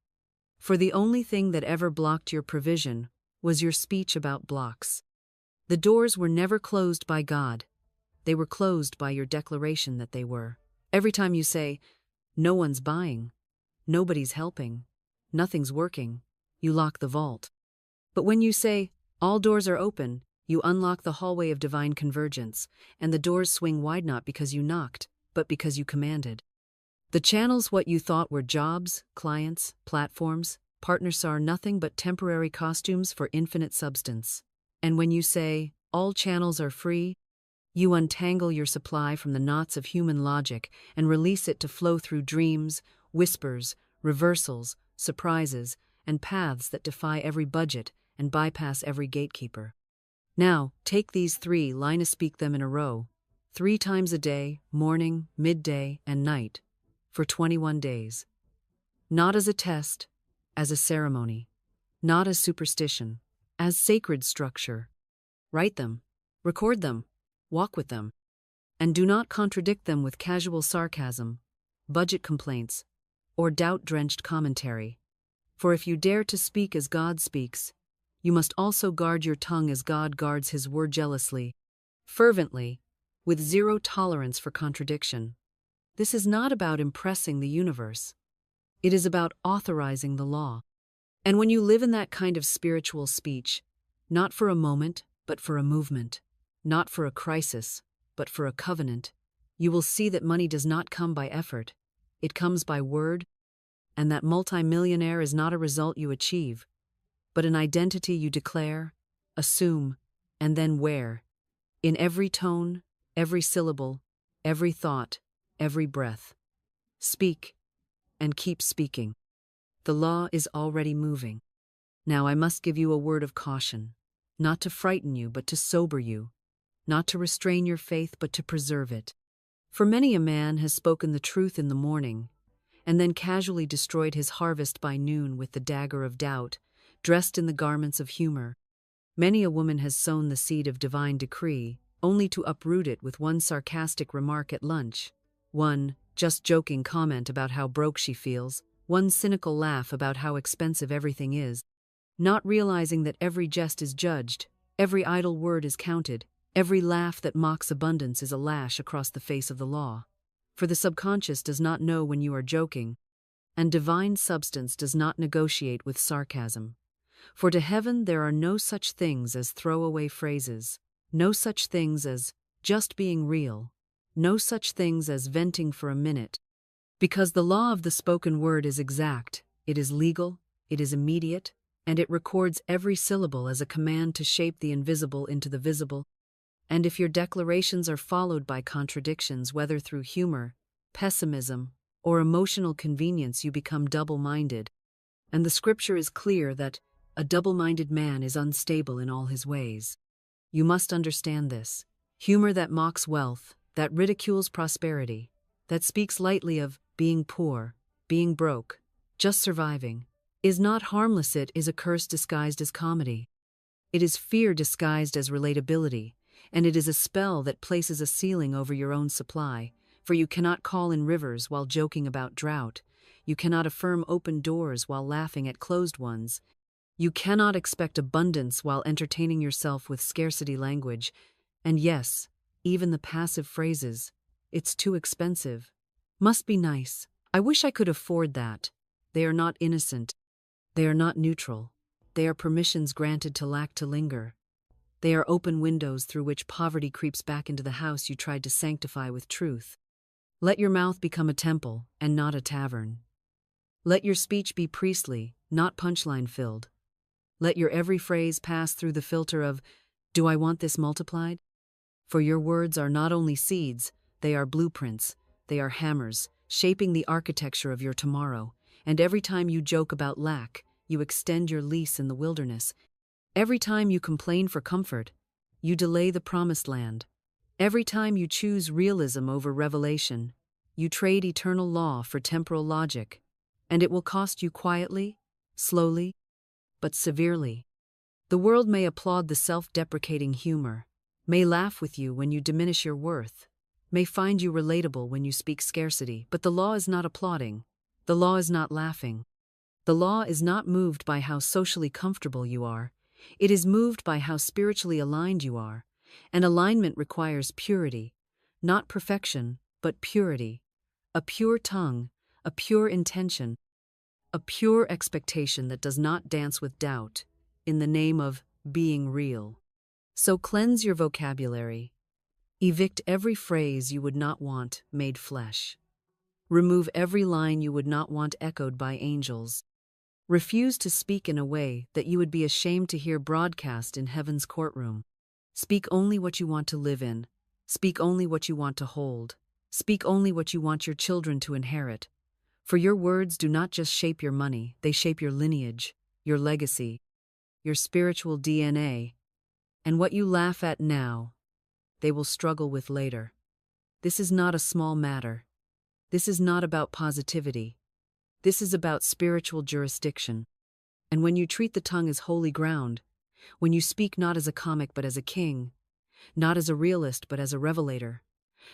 A: For the only thing that ever blocked your provision was your speech about blocks. The doors were never closed by God. They were closed by your declaration that they were. Every time you say, no one's buying, nobody's helping, nothing's working, you lock the vault. But when you say, all doors are open, you unlock the hallway of divine convergence, and the doors swing wide not because you knocked, but because you commanded. The channels what you thought were jobs, clients, platforms, partners are nothing but temporary costumes for infinite substance. And when you say, all channels are free, you untangle your supply from the knots of human logic and release it to flow through dreams, whispers, reversals, surprises, and paths that defy every budget and bypass every gatekeeper. Now, take these three, speak them in a row, 3 times a day, morning, midday, and night, for 21 days. Not as a test, as a ceremony. Not as superstition, as sacred structure. Write them, record them, walk with them. And do not contradict them with casual sarcasm, budget complaints, or doubt-drenched commentary. For if you dare to speak as God speaks, you must also guard your tongue as God guards his word jealously, fervently, with zero tolerance for contradiction. This is not about impressing the universe. It is about authorizing the law. And when you live in that kind of spiritual speech, not for a moment, but for a movement, not for a crisis, but for a covenant, you will see that money does not come by effort. It comes by word, and that multi-millionaire is not a result you achieve, but an identity you declare, assume, and then wear, in every tone, every syllable, every thought, every breath. Speak, and keep speaking. The law is already moving. Now I must give you a word of caution, not to frighten you, but to sober you, not to restrain your faith, but to preserve it. For many a man has spoken the truth in the morning, and then casually destroyed his harvest by noon with the dagger of doubt, dressed in the garments of humor. Many a woman has sown the seed of divine decree, only to uproot it with one sarcastic remark at lunch, one just joking comment about how broke she feels, one cynical laugh about how expensive everything is, not realizing that every jest is judged, every idle word is counted, every laugh that mocks abundance is a lash across the face of the law. For the subconscious does not know when you are joking, and divine substance does not negotiate with sarcasm. For to heaven there are no such things as throwaway phrases, no such things as just being real, no such things as venting for a minute. Because the law of the spoken word is exact, it is legal, it is immediate, and it records every syllable as a command to shape the invisible into the visible. And if your declarations are followed by contradictions, whether through humor, pessimism, or emotional convenience, you become double-minded. And the scripture is clear that a double-minded man is unstable in all his ways. You must understand this. Humor that mocks wealth, that ridicules prosperity, that speaks lightly of being poor, being broke, just surviving, is not harmless. It is a curse disguised as comedy. It is fear disguised as relatability, and it is a spell that places a ceiling over your own supply, for you cannot call in rivers while joking about drought, you cannot affirm open doors while laughing at closed ones, You cannot expect abundance while entertaining yourself with scarcity language. And yes, even the passive phrases, "It's too expensive," "Must be nice," "I wish I could afford that," they are not innocent. They are not neutral. They are permissions granted to lack to linger. They are open windows through which poverty creeps back into the house you tried to sanctify with truth. Let your mouth become a temple and not a tavern. Let your speech be priestly, not punchline-filled. Let your every phrase pass through the filter of, "Do I want this multiplied?" For your words are not only seeds, they are blueprints, they are hammers, shaping the architecture of your tomorrow. And every time you joke about lack, you extend your lease in the wilderness. Every time you complain for comfort, you delay the promised land. Every time you choose realism over revelation, you trade eternal law for temporal logic. And it will cost you quietly, slowly, but severely. The world may applaud the self-deprecating humor, may laugh with you when you diminish your worth, may find you relatable when you speak scarcity, but the law is not applauding. The law is not laughing. The law is not moved by how socially comfortable you are. It is moved by how spiritually aligned you are. And alignment requires purity, not perfection, but purity. A pure tongue, a pure intention, a pure expectation that does not dance with doubt, in the name of being real. So cleanse your vocabulary. Evict every phrase you would not want made flesh. Remove every line you would not want echoed by angels. Refuse to speak in a way that you would be ashamed to hear broadcast in heaven's courtroom. Speak only what you want to live in. Speak only what you want to hold. Speak only what you want your children to inherit. For your words do not just shape your money, they shape your lineage, your legacy, your spiritual DNA. And what you laugh at now, they will struggle with later. This is not a small matter. This is not about positivity. This is about spiritual jurisdiction. And when you treat the tongue as holy ground, when you speak not as a comic but as a king, not as a realist but as a revelator,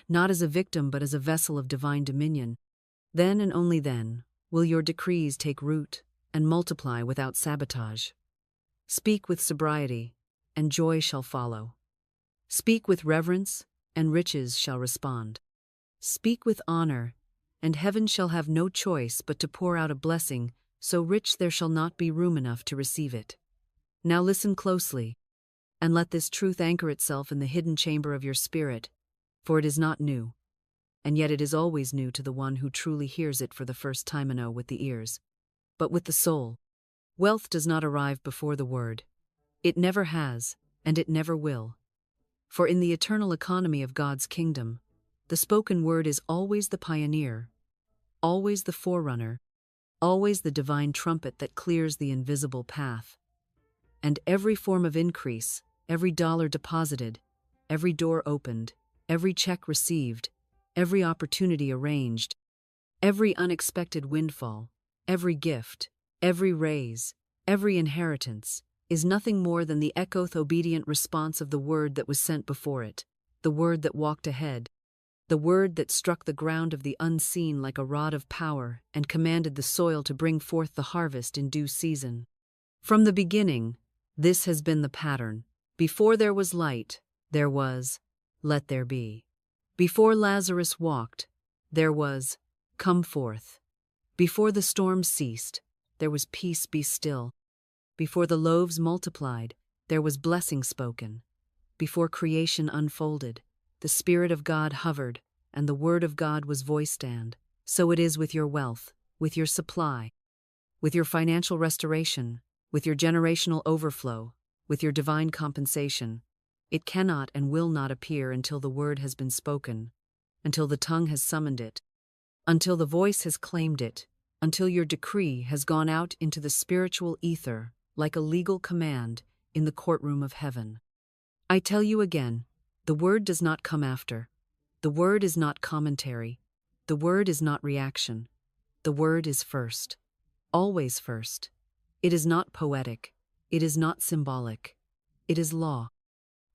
A: not as a victim but as a vessel of divine dominion, then and only then will your decrees take root and multiply without sabotage. Speak with sobriety, and joy shall follow. Speak with reverence, and riches shall respond. Speak with honor, and heaven shall have no choice but to pour out a blessing so rich there shall not be room enough to receive it. Now listen closely, and let this truth anchor itself in the hidden chamber of your spirit, for it is not new, and yet it is always new to the one who truly hears it for the first time. With the ears, but with the soul. Wealth does not arrive before the word. It never has, and it never will. For in the eternal economy of God's kingdom, the spoken word is always the pioneer, always the forerunner, always the divine trumpet that clears the invisible path. And every form of increase, every dollar deposited, every door opened, every check received, every opportunity arranged, every unexpected windfall, every gift, every raise, every inheritance, is nothing more than the echo-obedient response of the word that was sent before it, the word that walked ahead, the word that struck the ground of the unseen like a rod of power and commanded the soil to bring forth the harvest in due season. From the beginning, this has been the pattern. Before there was light, there was, let there be. Before Lazarus walked, there was, come forth. Before the storm ceased, there was peace, be still. Before the loaves multiplied, there was blessing spoken. Before creation unfolded, the Spirit of God hovered, and the Word of God was voiced. And so it is with your wealth, with your supply, with your financial restoration, with your generational overflow, with your divine compensation. It cannot and will not appear until the word has been spoken, until the tongue has summoned it, until the voice has claimed it, until your decree has gone out into the spiritual ether like a legal command in the courtroom of heaven. I tell you again, the word does not come after. The word is not commentary. The word is not reaction. The word is first. Always first. It is not poetic. It is not symbolic. It is law.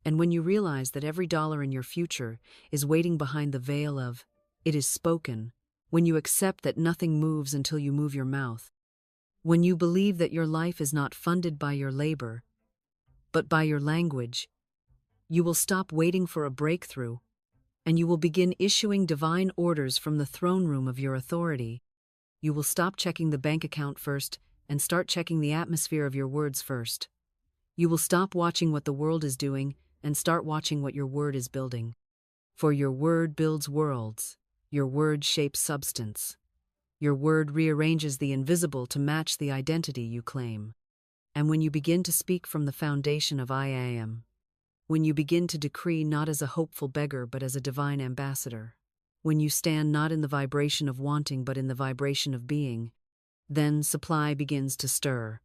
A: And when you realize that every dollar in your future is waiting behind the veil of, it is spoken, when you accept that nothing moves until you move your mouth, When you believe that your life is not funded by your labor, but by your language, you will stop waiting for a breakthrough, and you will begin issuing divine orders from the throne room of your authority. You will stop checking the bank account first and start checking the atmosphere of your words first. You will stop watching what the world is doing and start watching what your word is building. For your word builds worlds. Your word shapes substance. Your word rearranges the invisible to match the identity you claim. And when you begin to speak from the foundation of I am, when you begin to decree not as a hopeful beggar but as a divine ambassador, when you stand not in the vibration of wanting but in the vibration of being, then supply begins to stir.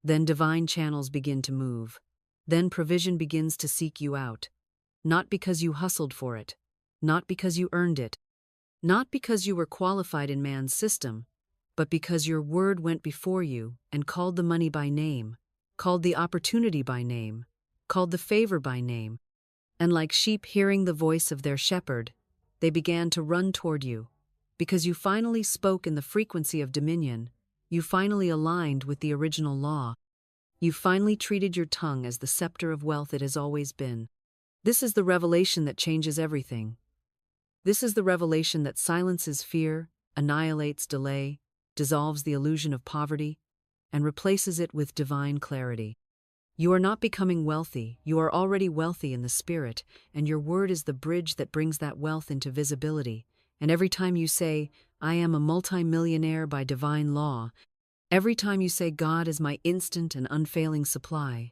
A: Then divine channels begin to move. Then provision begins to seek you out. Not because you hustled for it, not because you earned it, not because you were qualified in man's system, but because your word went before you and called the money by name, called the opportunity by name, called the favor by name. And like sheep hearing the voice of their shepherd, they began to run toward you, because you finally spoke in the frequency of dominion. You finally aligned with the original law. You finally treated your tongue as the scepter of wealth it has always been. This is the revelation that changes everything. This is the revelation that silences fear, annihilates delay, dissolves the illusion of poverty, and replaces it with divine clarity. You are not becoming wealthy, you are already wealthy in the spirit, and your word is the bridge that brings that wealth into visibility. And every time you say, I am a multi-millionaire by divine law, every time you say God is my instant and unfailing supply,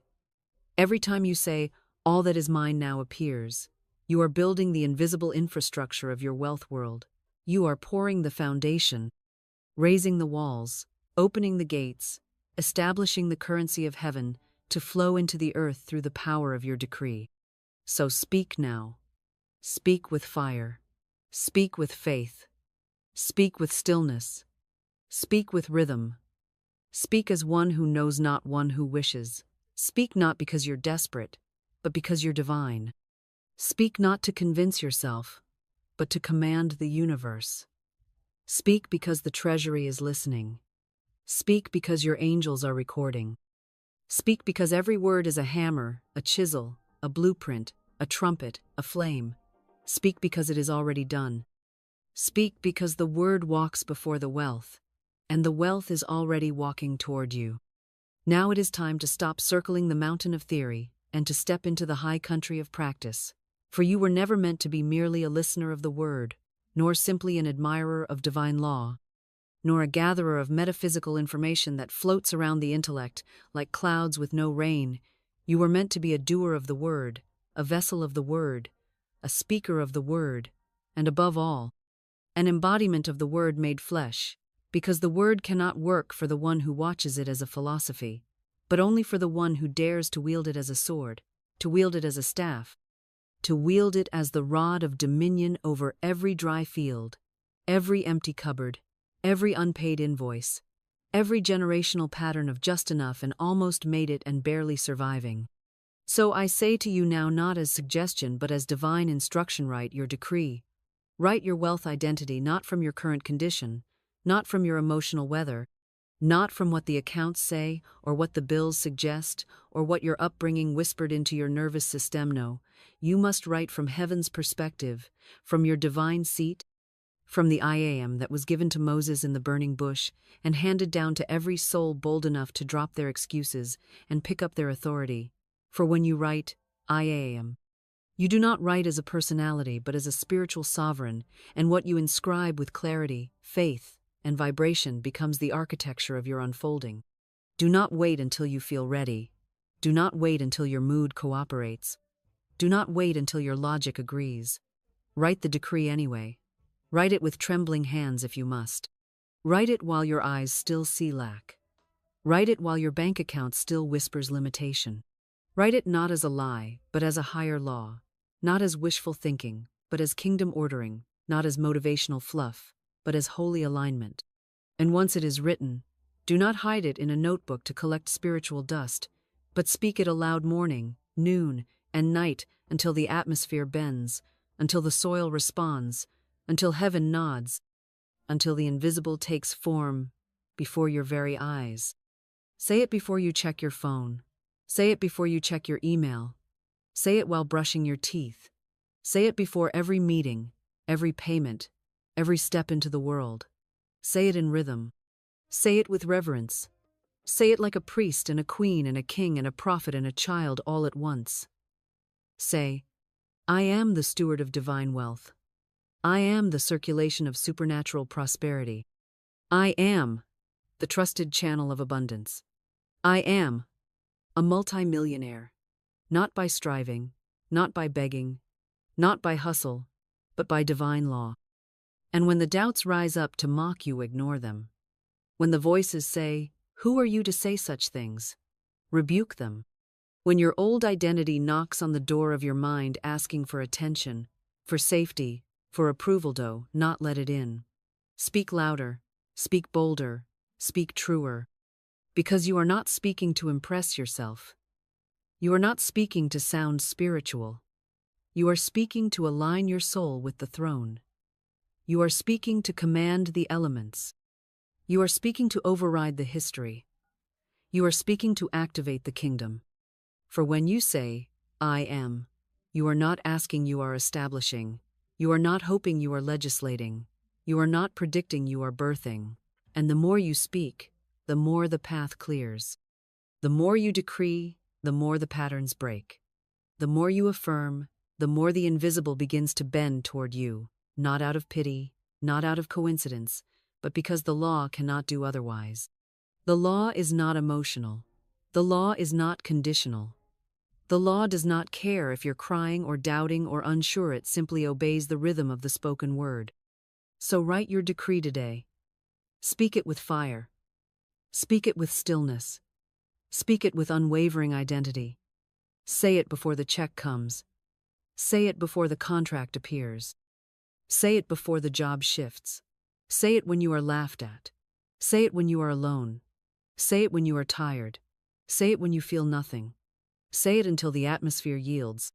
A: every time you say all that is mine now appears, you are building the invisible infrastructure of your wealth world. You are pouring the foundation, raising the walls, opening the gates, establishing the currency of heaven to flow into the earth through the power of your decree. So speak now. Speak with fire. Speak with faith. Speak with stillness. Speak with rhythm. Speak as one who knows not one who wishes. Speak not because you're desperate, but because you're divine. Speak not to convince yourself, but to command the universe. Speak because the treasury is listening. Speak because your angels are recording. Speak because every word is a hammer, a chisel, a blueprint, a trumpet, a flame. Speak because it is already done. Speak because the word walks before the wealth, and the wealth is already walking toward you. Now it is time to stop circling the mountain of theory and to step into the high country of practice. For you were never meant to be merely a listener of the word, nor simply an admirer of divine law, nor a gatherer of metaphysical information that floats around the intellect like clouds with no rain. You were meant to be a doer of the word, a vessel of the word, a speaker of the word, and above all, an embodiment of the word made flesh, because the word cannot work for the one who watches it as a philosophy, but only for the one who dares to wield it as a sword, to wield it as a staff, to wield it as the rod of dominion over every dry field, every empty cupboard, every unpaid invoice, every generational pattern of just enough and almost made it and barely surviving. So I say to you now, not as suggestion but as divine instruction, write your decree. Write your wealth identity not from your current condition, not from your emotional weather, not from what the accounts say or what the bills suggest or what your upbringing whispered into your nervous system. No, you must write from heaven's perspective, from your divine seat, from the I am that was given to Moses in the burning bush and handed down to every soul bold enough to drop their excuses and pick up their authority. For when you write, I am, you do not write as a personality but as a spiritual sovereign, and what you inscribe with clarity, faith, and vibration becomes the architecture of your unfolding. Do not wait until you feel ready. Do not wait until your mood cooperates. Do not wait until your logic agrees. Write the decree anyway. Write it with trembling hands if you must. Write it while your eyes still see lack. Write it while your bank account still whispers limitation. Write it not as a lie, but as a higher law, not as wishful thinking, but as kingdom ordering, not as motivational fluff, but as holy alignment. And once it is written, do not hide it in a notebook to collect spiritual dust, but speak it aloud morning, noon, and night until the atmosphere bends, until the soil responds, until heaven nods, until the invisible takes form, before your very eyes. Say it before you check your phone. Say it before you check your email. Say it while brushing your teeth. Say it before every meeting, every payment, every step into the world. Say it in rhythm. Say it with reverence. Say it like a priest and a queen and a king and a prophet and a child all at once. Say, I am the steward of divine wealth. I am the circulation of supernatural prosperity. I am the trusted channel of abundance. I am a multi-millionaire, not by striving, not by begging, not by hustle, but by divine law. And when the doubts rise up to mock you, ignore them. When the voices say, "Who are you to say such things?" rebuke them. When your old identity knocks on the door of your mind asking for attention, for safety, for approval, do not let it in. Speak louder, speak bolder, speak truer. Because you are not speaking to impress yourself. You are not speaking to sound spiritual. You are speaking to align your soul with the throne. You are speaking to command the elements. You are speaking to override the history. You are speaking to activate the kingdom. For when you say, I am, you are not asking, you are establishing. You are not hoping, you are legislating. You are not predicting, you are birthing. And the more you speak, the more the path clears. The more you decree, the more the patterns break. The more you affirm, the more the invisible begins to bend toward you, not out of pity, not out of coincidence, but because the law cannot do otherwise. The law is not emotional. The law is not conditional. The law does not care if you're crying or doubting or unsure, it simply obeys the rhythm of the spoken word. So write your decree today. Speak it with fire. Speak it with stillness. Speak it with unwavering identity. Say it before the check comes. Say it before the contract appears. Say it before the job shifts. Say it when you are laughed at. Say it when you are alone. Say it when you are tired. Say it when you feel nothing. Say it until the atmosphere yields.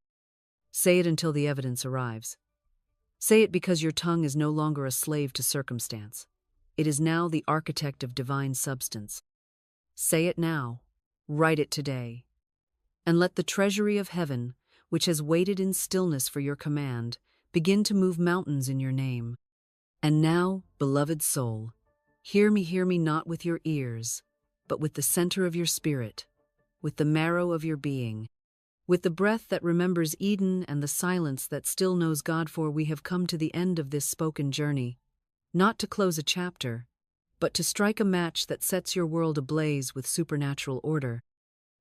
A: Say it until the evidence arrives. Say it because your tongue is no longer a slave to circumstance. It is now the architect of divine substance. Say it now. Write it today. And let the treasury of heaven, which has waited in stillness for your command, begin to move mountains in your name. And now, beloved soul, hear me not with your ears, but with the center of your spirit, with the marrow of your being, with the breath that remembers Eden and the silence that still knows God. For we have come to the end of this spoken journey, not to close a chapter, but to strike a match that sets your world ablaze with supernatural order.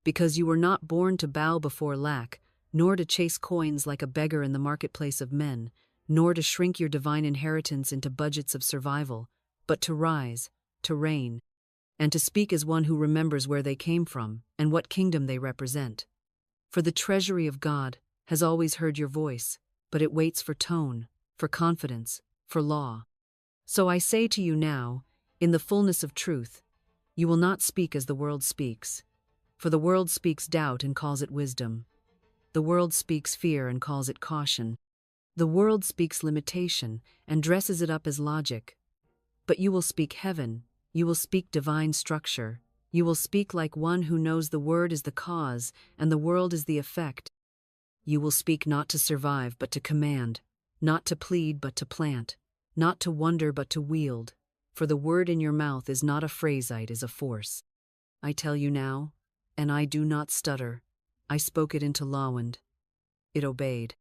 A: Because you were not born to bow before lack, nor to chase coins like a beggar in the marketplace of men, nor to shrink your divine inheritance into budgets of survival, but to rise, to reign, and to speak as one who remembers where they came from and what kingdom they represent. For the treasury of God has always heard your voice, but it waits for tone, for confidence, for law. So I say to you now, in the fullness of truth, you will not speak as the world speaks. For the world speaks doubt and calls it wisdom. The world speaks fear and calls it caution. The world speaks limitation and dresses it up as logic. But you will speak heaven, you will speak divine structure, you will speak like one who knows the word is the cause and the world is the effect. You will speak not to survive but to command, not to plead but to plant, not to wonder but to wield, for the word in your mouth is not a phrase, it is a force. I tell you now, and I do not stutter, I spoke it into Lawand. It obeyed.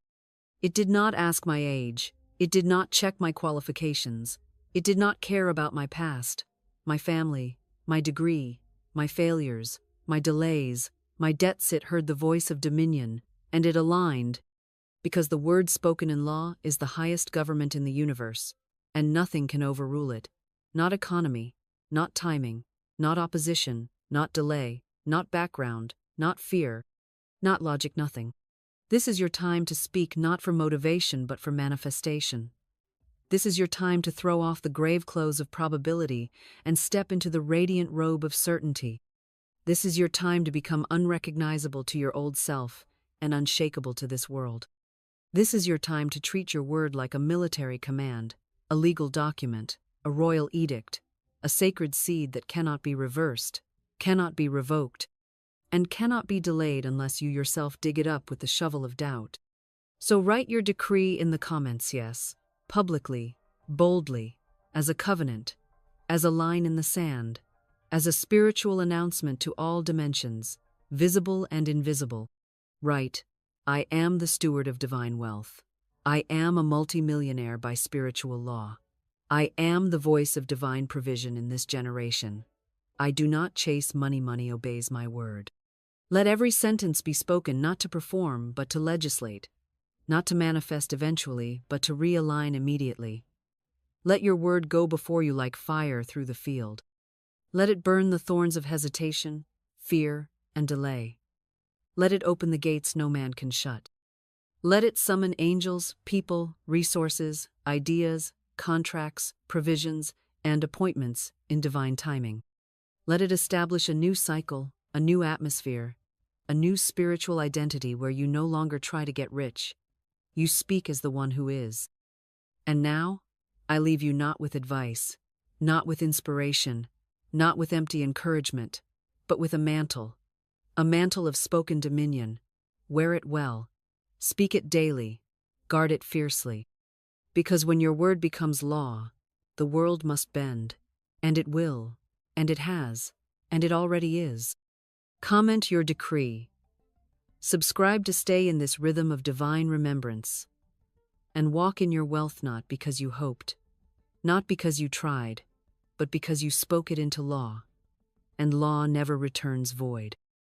A: It did not ask my age, it did not check my qualifications, it did not care about my past, my family, my degree, my failures, my delays, my debts. It heard the voice of dominion, and it aligned, because the word spoken in law is the highest government in the universe, and nothing can overrule it. Not economy, not timing, not opposition, not delay, not background, not fear, not logic, nothing. This is your time to speak not for motivation but for manifestation. This is your time to throw off the grave clothes of probability and step into the radiant robe of certainty. This is your time to become unrecognizable to your old self and unshakable to this world. This is your time to treat your word like a military command, a legal document, a royal edict, a sacred seed that cannot be reversed, cannot be revoked, and cannot be delayed unless you yourself dig it up with the shovel of doubt. So write your decree in the comments, yes, publicly, boldly, as a covenant, as a line in the sand, as a spiritual announcement to all dimensions, visible and invisible. Write, I am the steward of divine wealth. I am a multi-millionaire by spiritual law. I am the voice of divine provision in this generation. I do not chase money, money obeys my word. Let every sentence be spoken not to perform, but to legislate, not to manifest eventually, but to realign immediately. Let your word go before you like fire through the field. Let it burn the thorns of hesitation, fear, and delay. Let it open the gates no man can shut. Let it summon angels, people, resources, ideas, contracts, provisions, and appointments in divine timing. Let it establish a new cycle, a new atmosphere, a new spiritual identity where you no longer try to get rich. You speak as the one who is. And now, I leave you not with advice, not with inspiration, not with empty encouragement, but with a mantle of spoken dominion. Wear it well, speak it daily, guard it fiercely. Because when your word becomes law, the world must bend, and it will, and it has, and it already is. Comment your decree. Subscribe to stay in this rhythm of divine remembrance. And walk in your wealth not because you hoped, not because you tried, but because you spoke it into law. And law never returns void.